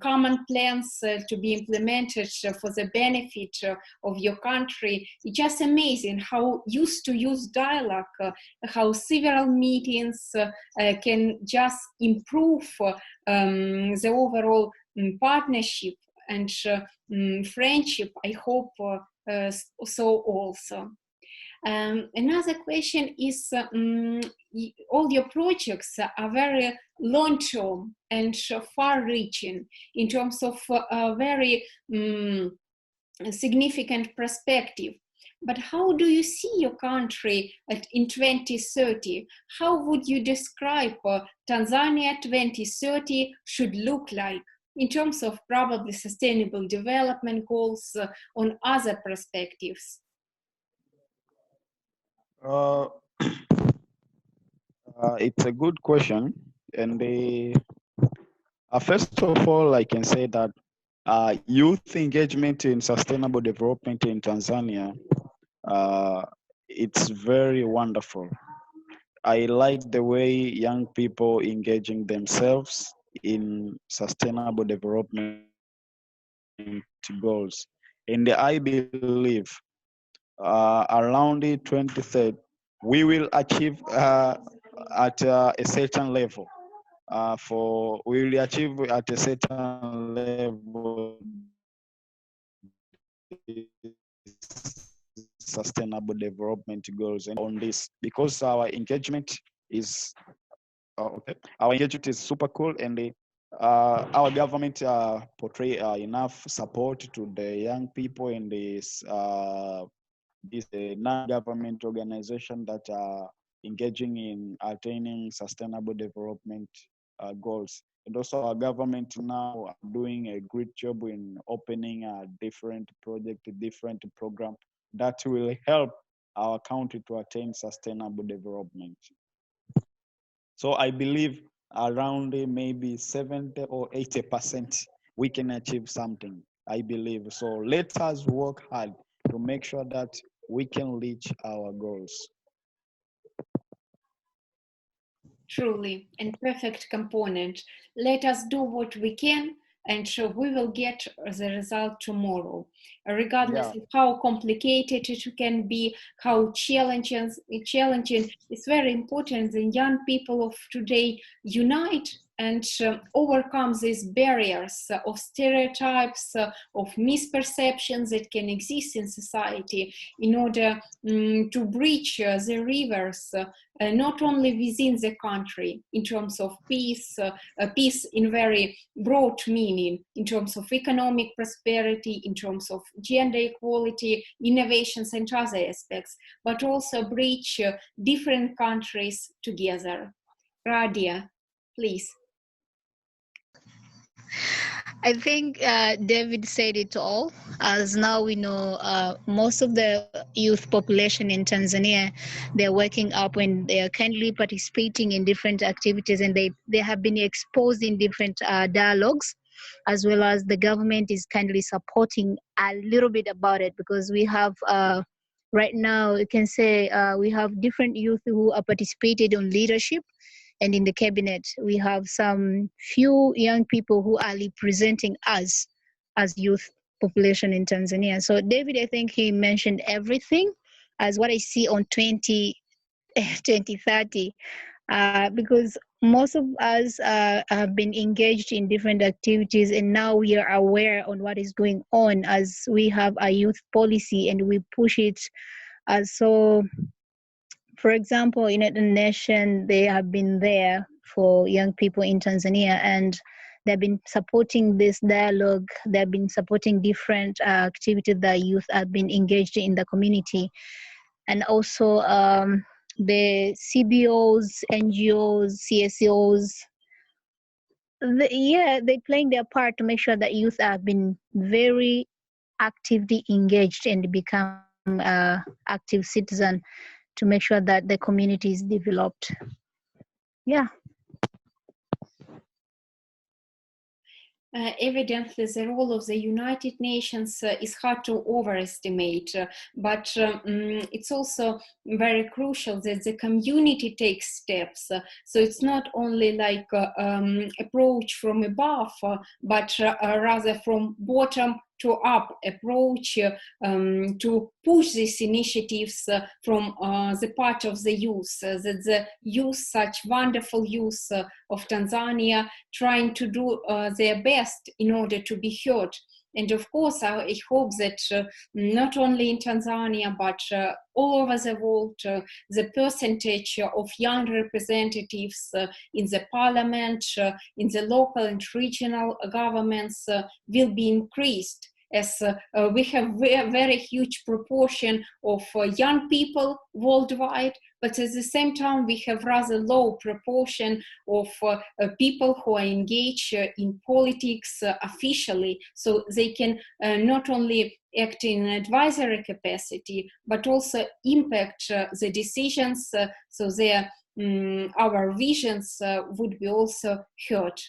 Speaker 1: common plans to be implemented for the benefit of your country. It's just amazing how used to use dialogue, how several meetings can just improve the overall partnership and friendship, I hope so also. Another question is, all your projects are very long-term and far-reaching in terms of a very significant perspective. But how do you see your country in 2030? How would you describe Tanzania 2030 should look like in terms of probably sustainable development goals on other perspectives?
Speaker 4: It's a good question. And first of all, I can say that youth engagement in sustainable development in Tanzania, it's very wonderful. I like the way young people engaging themselves in sustainable development goals. And I believe around 2030, we will achieve at a certain level. We will achieve at a certain level sustainable development goals, and on this, because our engagement is super cool, and our government portray enough support to the young people in this non-government organization that are engaging in attaining sustainable development goals. And also our government now are doing a great job in opening a different project, different program that will help our country to attain sustainable development. So I believe around maybe 70 or 80% we can achieve something, I believe. So let us work hard to make sure that we can reach our goals.
Speaker 1: Truly, and perfect component. Let us do what we can, and we will get the result tomorrow, regardless of how complicated it can be, how challenging. It's very important that young people of today unite and overcome these barriers of stereotypes, of misperceptions that can exist in society, in order to bridge the rivers, not only within the country in terms of peace, peace in very broad meaning, in terms of economic prosperity, in terms of gender equality, innovations and other aspects, but also bridge different countries together. Radhia, please.
Speaker 3: I think David said it all. As now we know, most of the youth population in Tanzania, they're waking up and they are kindly participating in different activities, and they have been exposed in different dialogues, as well as the government is kindly supporting a little bit about it, because we have right now, you can say we have different youth who are participated on leadership. And in the cabinet, we have some few young people who are representing us as youth population in Tanzania. So David, I think he mentioned everything as what I see on 2030, because most of us have been engaged in different activities, and now we are aware on what is going on as we have a youth policy and we push it. So for example, United Nations, they have been there for young people in Tanzania, and they've been supporting this dialogue. They've been supporting different activities that youth have been engaged in the community. And also the CBOs, NGOs, CSOs, they're playing their part to make sure that youth have been very actively engaged and become active citizen, to make sure that the community is developed. Yeah.
Speaker 1: Evidently, the role of the United Nations is hard to overestimate, but it's also very crucial that the community takes steps. So it's not only like approach from above, but rather from bottom to up approach to push these initiatives from the part of the youth, that the youth, such wonderful youth of Tanzania, trying to do their best in order to be heard. And of course, I hope that not only in Tanzania, but all over the world, the percentage of young representatives in the parliament, in the local and regional governments will be increased, as we have a very huge proportion of young people worldwide, but at the same time we have rather low proportion of people who are engaged in politics officially, so they can not only act in an advisory capacity, but also impact the decisions, so their our visions would be also heard.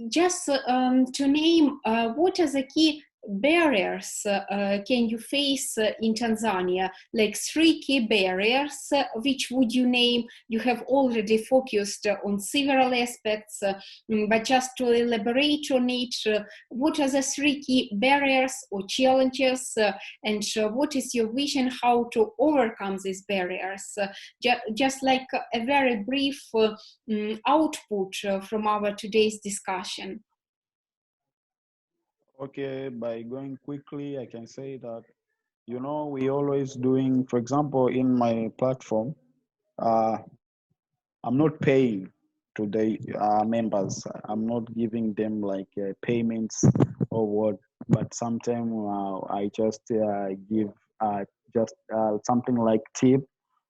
Speaker 1: Just to name, what are the key barriers can you face in Tanzania? Like 3 key barriers, which would you name? You have already focused on several aspects, but just to elaborate on it, what are the 3 key barriers or challenges, and what is your vision how to overcome these barriers? Just like a very brief output from our today's discussion.
Speaker 4: Okay, by going quickly, I can say that, we always doing, for example, in my platform, I'm not paying to the members. I'm not giving them like payments or what, but sometimes I just give just something like tip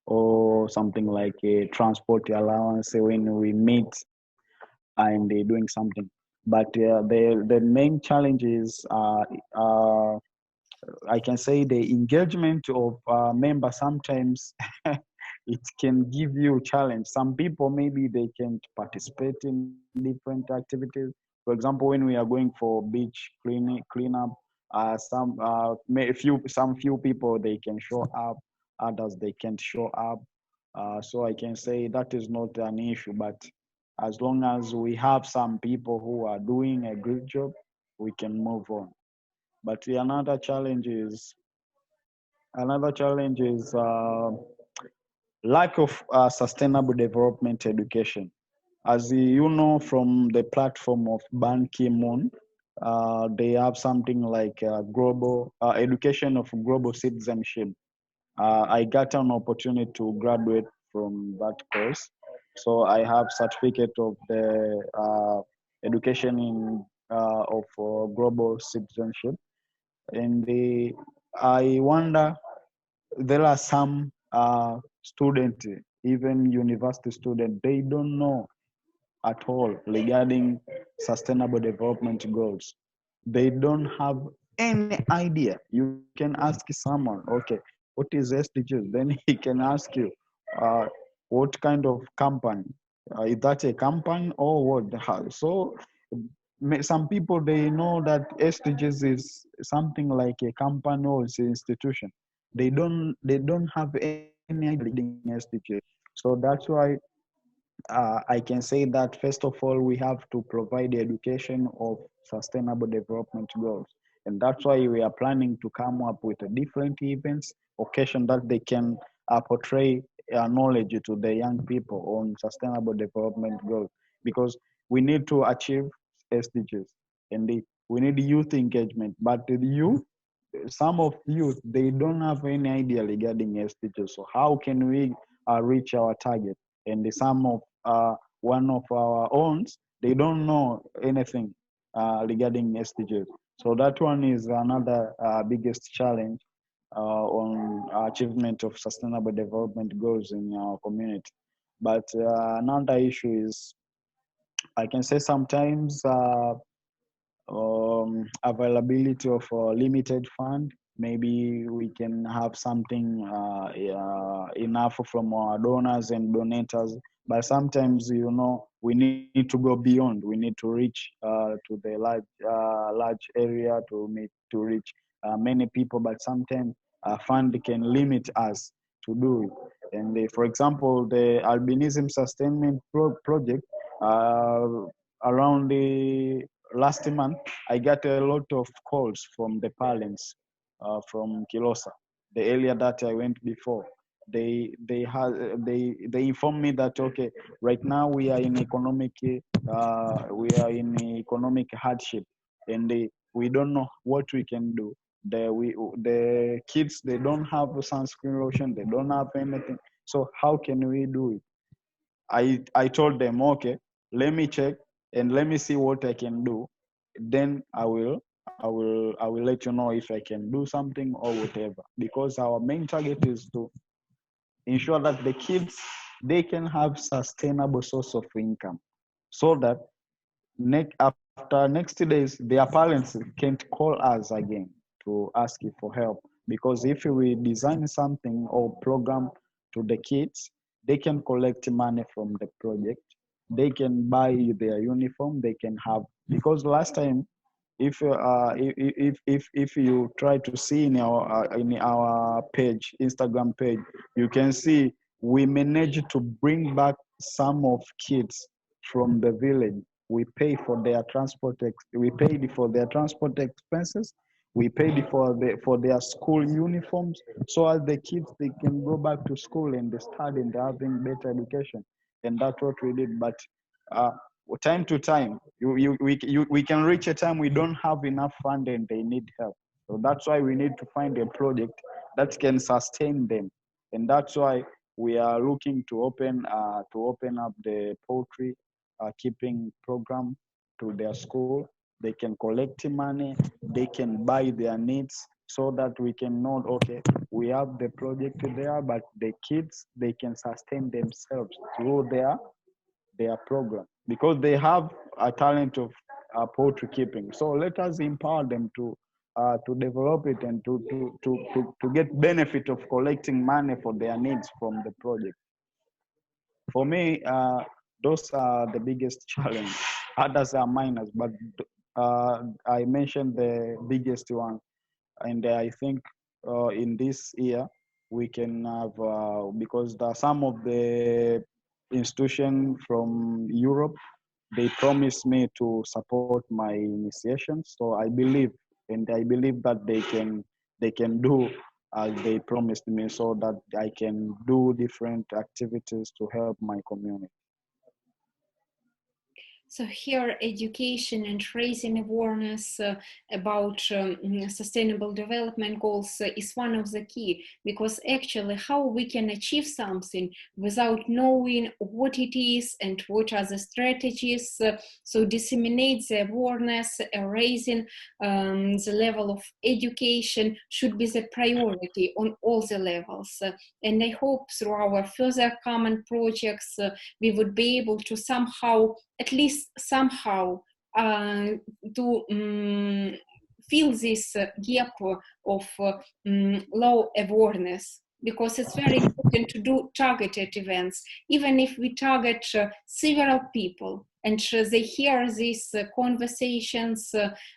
Speaker 4: or something like a transport allowance when we meet and they're doing something. But the main challenge is I can say the engagement of members sometimes it can give you a challenge. Some people maybe they can participate in different activities. For example, when we are going for beach cleanup, some few people they can show up, others they can't show up. So I can say that is not an issue, but as long as we have some people who are doing a good job, we can move on. But another challenge is lack of sustainable development education. As you know from the platform of Ban Ki-moon, they have something like global education of global citizenship. I got an opportunity to graduate from that course, so I have certificate of the education in of global citizenship. And I wonder, there are some students, even university students, they don't know at all regarding sustainable development goals. They don't have any idea. You can ask someone, okay, what is SDGs? Then he can ask you, uh, what kind of company? Is that a company or what? So some people, they know that SDGs is something like a company or it's an institution. They don't have any idea regarding SDGs. So that's why I can say that first of all, we have to provide the education of sustainable development goals. And that's why we are planning to come up with a different events, occasion that they can portray knowledge to the young people on sustainable development goals. Because we need to achieve SDGs and we need youth engagement. But the youth, some of youth, they don't have any idea regarding SDGs. So how can we reach our target? And some of one of our owns, they don't know anything regarding SDGs. So that one is another biggest challenge on achievement of sustainable development goals in our community. But another issue is, I can say sometimes availability of a limited fund. Maybe we can have something enough from our donors and donators, but sometimes, we need to go beyond. We need to reach to the large area to reach many people, but sometimes fund can limit us to do it. And for example, the Albinism Sustainment project, uh, around the last month, I got a lot of calls from the parents from Kilosa, the area that I went before. They informed me that, okay, right now we are in economic hardship, and we don't know what we can do. The kids, they don't have sunscreen lotion, they don't have anything. So how can we do it? I told them, okay, let me check and let me see what I can do. Then I will let you know if I can do something or whatever. Because our main target is to ensure that the kids, they can have sustainable source of income, so that after next days their parents can't call us again to ask you for help. Because if we design something or program to the kids, they can collect money from the project, they can buy their uniform, they can have. Because last time, if you try to see in our page, Instagram page, you can see we managed to bring back some of kids from the village. We pay for their we paid for their transport expenses. We paid for their school uniforms, so as the kids, they can go back to school and they study and they're having better education. And that's what we did. But uh, time to time, we can reach a time we don't have enough fund and they need help. So that's why we need to find a project that can sustain them. And that's why we are looking to open up the poultry keeping program to their school. They can collect money, they can buy their needs, so that we can know, okay, we have the project there, but the kids, they can sustain themselves through their program, because they have a talent of poultry keeping. So let us empower them to develop it and to get benefit of collecting money for their needs from the project. For me, those are the biggest challenge. Others are minors, but I mentioned the biggest one. And I think in this year we can have, because some of the institutions from Europe, they promised me to support my initiation. So I believe that they can do as they promised me, so that I can do different activities to help my community.
Speaker 1: So here, education and raising awareness about sustainable development goals is one of the key, because actually how we can achieve something without knowing what it is and what are the strategies. So disseminate the awareness, raising the level of education should be the priority on all the levels. And I hope through our further common projects, we would be able to somehow, at least somehow, to fill this gap of low awareness, because it's very important to do targeted events. Even if we target several people and they hear these conversations,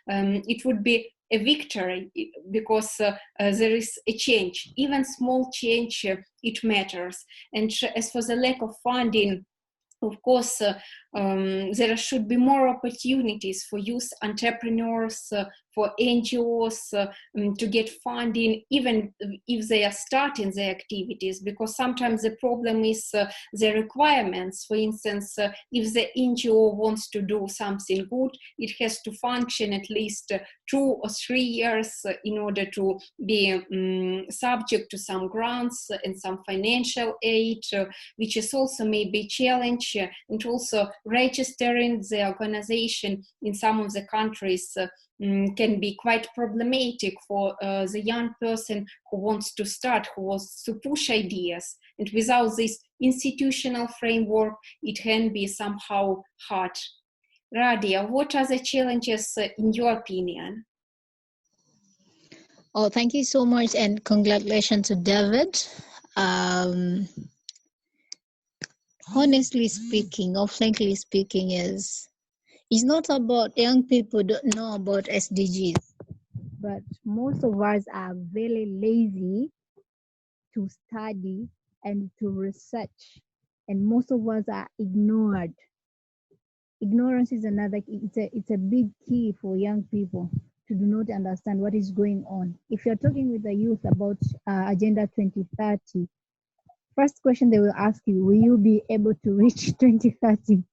Speaker 1: it would be a victory, because there is a change. Even small change, it matters. And as for the lack of funding, of course, there should be more opportunities for youth entrepreneurs, for NGOs to get funding, even if they are starting their activities, because sometimes the problem is the requirements. For instance, if the NGO wants to do something good, it has to function at least 2 or 3 years in order to be subject to some grants and some financial aid, which is also maybe a challenge. And also registering the organization in some of the countries can be quite problematic for the young person who wants to start, who wants to push ideas. And without this institutional framework, it can be somehow hard. Radhia, what are the challenges in your opinion?
Speaker 3: Oh, thank you so much, and congratulations to David. Honestly speaking, or frankly speaking, it's not about young people don't know about SDGs, but most of us are very lazy to study and to research, and most of us are ignored. Ignorance is another. It's a big key for young people to do not understand what is going on. If you're talking with the youth about Agenda 2030, first question they will ask you, will you be able to reach 2030?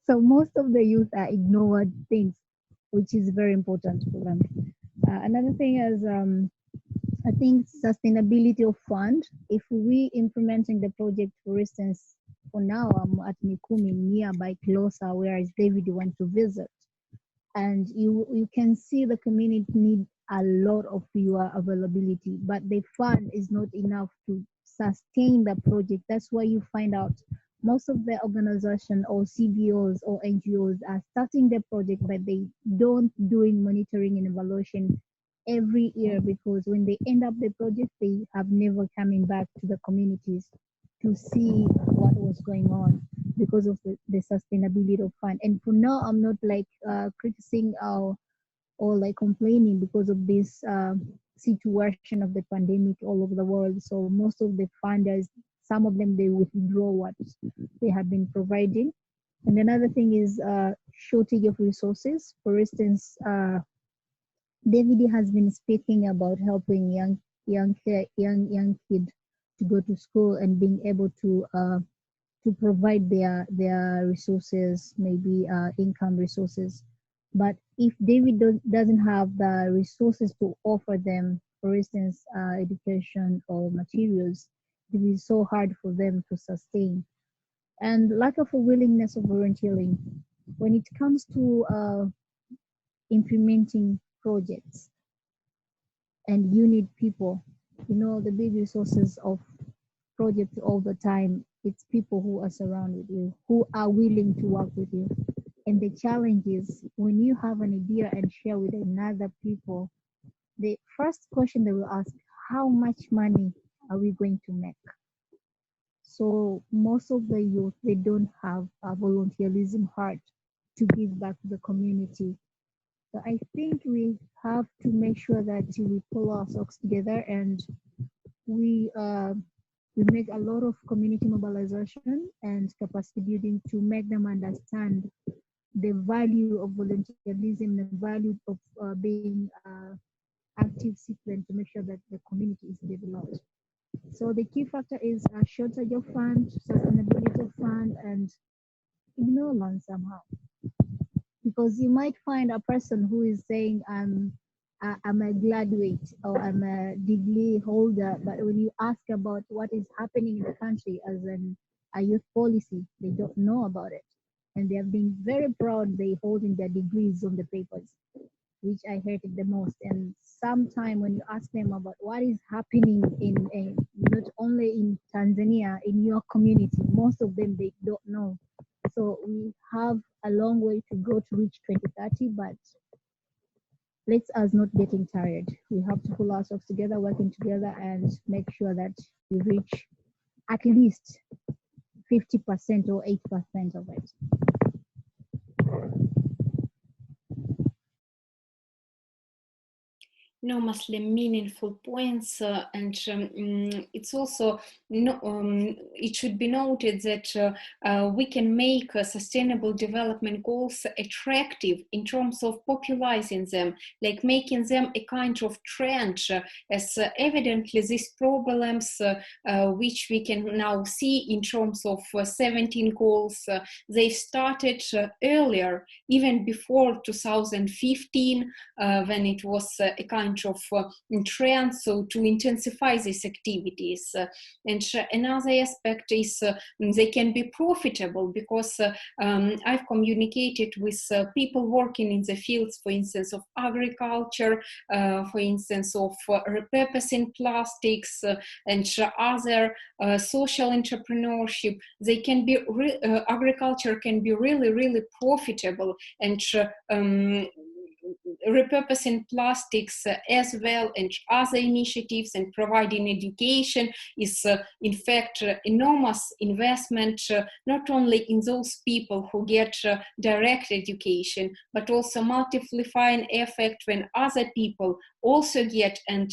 Speaker 3: So most of the youth are ignored things, which is very important for them. Another thing is, I think sustainability of fund. If we implementing the project, for instance, for now I'm at Mikumi, nearby closer, where David went to visit, and you can see the community need a lot of your availability, but the fund is not enough to sustain the project. That's why you find out most of the organization or CBOs or NGOs are starting the project, but they don't doing monitoring and evaluation every year, because when they end up the project, they have never coming back to the communities to see what was going on because of the sustainability of fund. And for now, I'm not like criticizing or like complaining because of this situation of the pandemic all over the world. So most of the funders, some of them, they withdraw what they have been providing. And another thing is shortage of resources. For instance, David has been speaking about helping young kids to go to school and being able to provide their resources, maybe income resources. But if David doesn't have the resources to offer them, for instance, education or materials, it is so hard for them to sustain. And lack of a willingness of volunteering. When it comes to implementing projects, and you need people, the big resources of projects all the time, it's people who are surrounded you, who are willing to work with you. And the challenge is when you have an idea and share with another people, the first question they will ask, how much money are we going to make? So most of the youth, they don't have a volunteerism heart to give back to the community. So I think we have to make sure that we pull our socks together and we make a lot of community mobilization and capacity building to make them understand the value of volunteerism, the value of being active citizen to make sure that the community is developed. So the key factor is a shortage of fund, sustainability of fund, and ignorance somehow. because you might find a person who is saying, I'm a graduate or I'm a degree holder, but when you ask about what is happening in the country as a youth policy, they don't know about it. And they have been very proud they holding their degrees on the papers, which I hated the most. And sometime when you ask them about what is happening in not only in Tanzania, in your community, most of them, they don't know. So we have a long way to go to reach 2030, but let's us not getting tired. We have to pull ourselves together, working together, and make sure that we reach at least 50% or 8% of it.
Speaker 1: Enormously meaningful points, and it's also it should be noted that we can make sustainable development goals attractive in terms of popularizing them, like making them a kind of trend, as evidently these problems which we can now see in terms of 17 goals, they started earlier, even before 2015, when it was a kind of trend, so to intensify these activities. And another aspect is they can be profitable, because I've communicated with people working in the fields, for instance, of agriculture, for instance, of repurposing plastics, and other social entrepreneurship. They can be, agriculture can be really, really profitable, and repurposing plastics as well, and other initiatives, and providing education is in fact enormous investment, not only in those people who get direct education, but also multiplying effect when other people also get and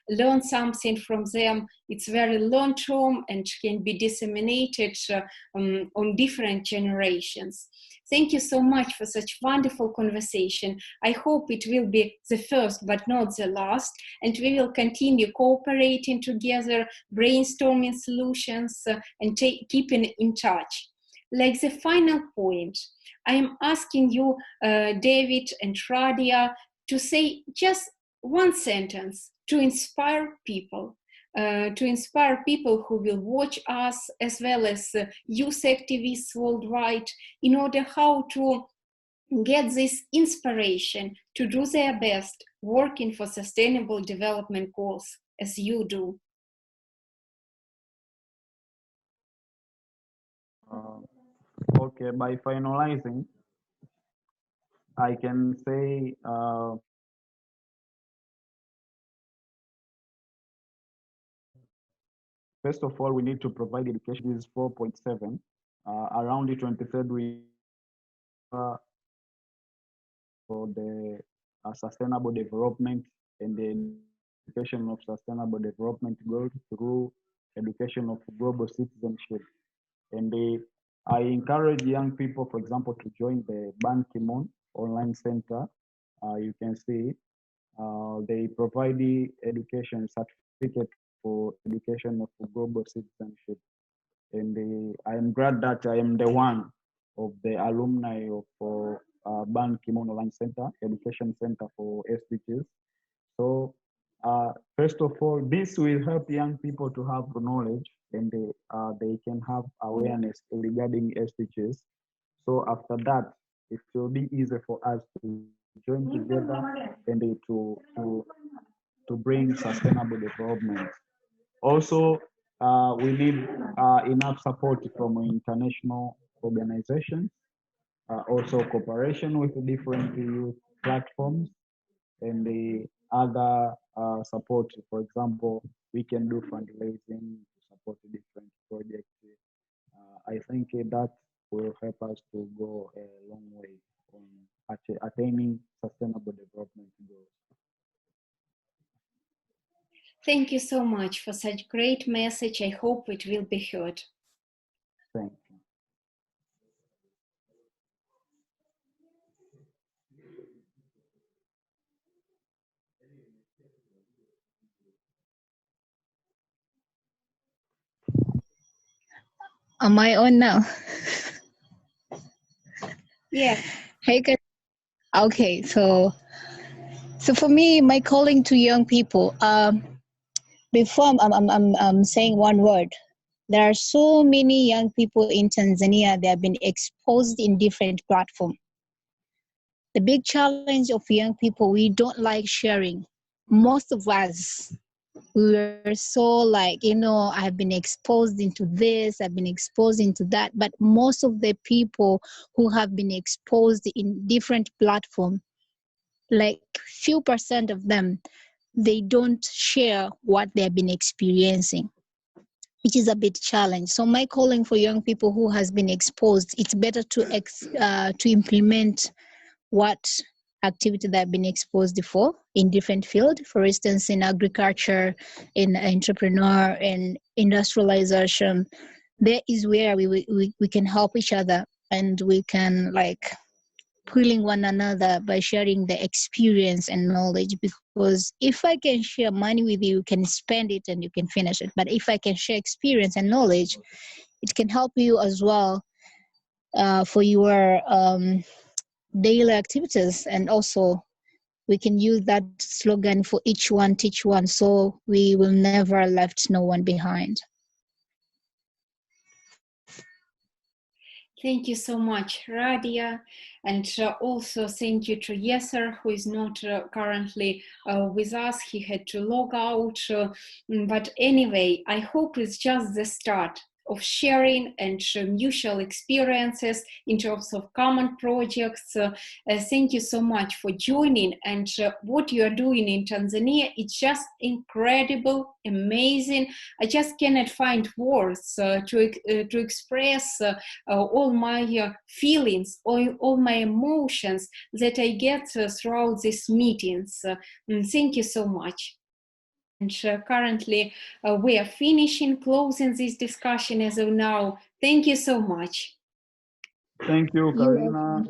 Speaker 1: learn something from them. It's very long term and can be disseminated on different generations. Thank you so much for such wonderful conversation. I hope it will be the first but not the last, and we will continue cooperating together, brainstorming solutions, and keeping in touch. Like the final point, I am asking you, David and Radhia, to say just one sentence to inspire people. Who will watch us, as well as youth activists worldwide, in order how to get this inspiration to do their best working for sustainable development goals as you do.
Speaker 4: Okay, by finalizing, I can say first of all, we need to provide education. Is 4.7. Around the 23rd, we for the sustainable development and the education of sustainable development goals through education of global citizenship. And I encourage young people, for example, to join the Ban Ki-moon online center. You can see they provide the education certificate for education of global citizenship. And I am glad that I am the one of the alumni of Ban Ki-moon Online Center, Education Center for SDGs. So first of all, this will help young people to have knowledge, and they can have awareness regarding SDGs. So after that, it will be easy for us to join together and to bring sustainable development. Also, we need enough support from international organizations, also cooperation with different youth platforms, and the other support. For example, we can do fundraising to support different projects. I think that will help us to go a long way on attaining sustainable development goals.
Speaker 1: Thank you so much for such great message. I hope it will be heard.
Speaker 4: Thank you.
Speaker 3: Am I on now?
Speaker 1: Yeah.
Speaker 3: Hey, Okay, so for me, my calling to young people. Before I'm saying one word, there are so many young people in Tanzania. They have been exposed in different platforms. The big challenge of young people, we don't like sharing. Most of us, we're so like, I've been exposed into this, I've been exposed into that. But most of the people who have been exposed in different platforms, like few percent of them, they don't share what they've been experiencing, which is a bit challenge. So my calling for young people who has been exposed, it's better to implement what activity they've been exposed for in different fields. For instance, in agriculture, in entrepreneur, in industrialization. There is where we can help each other, and we can like pulling one another by sharing the experience and knowledge. Because if I can share money with you, you can spend it and you can finish it. But if I can share experience and knowledge, it can help you as well for your daily activities. And also we can use that slogan for each one teach one, so we will never left no one behind.
Speaker 1: Thank you so much, Radhia. And also thank you to Yeser, who is not currently with us. He had to log out. But anyway, I hope it's just the start of sharing and mutual experiences in terms of common projects. Thank you so much for joining. And what you are doing in Tanzania, it's just incredible, amazing. I just cannot find words to express all my feelings, all my emotions that I get throughout these meetings. Thank you so much. And currently we are finishing, closing this discussion as of now. Thank you so much.
Speaker 4: Thank you, Karina.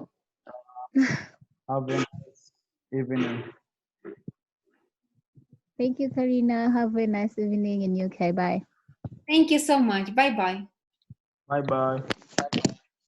Speaker 4: Have a nice evening.
Speaker 3: Thank you, Karina. Have a nice evening in UK. Bye.
Speaker 1: Thank you so much. Bye-bye.
Speaker 4: Bye-bye.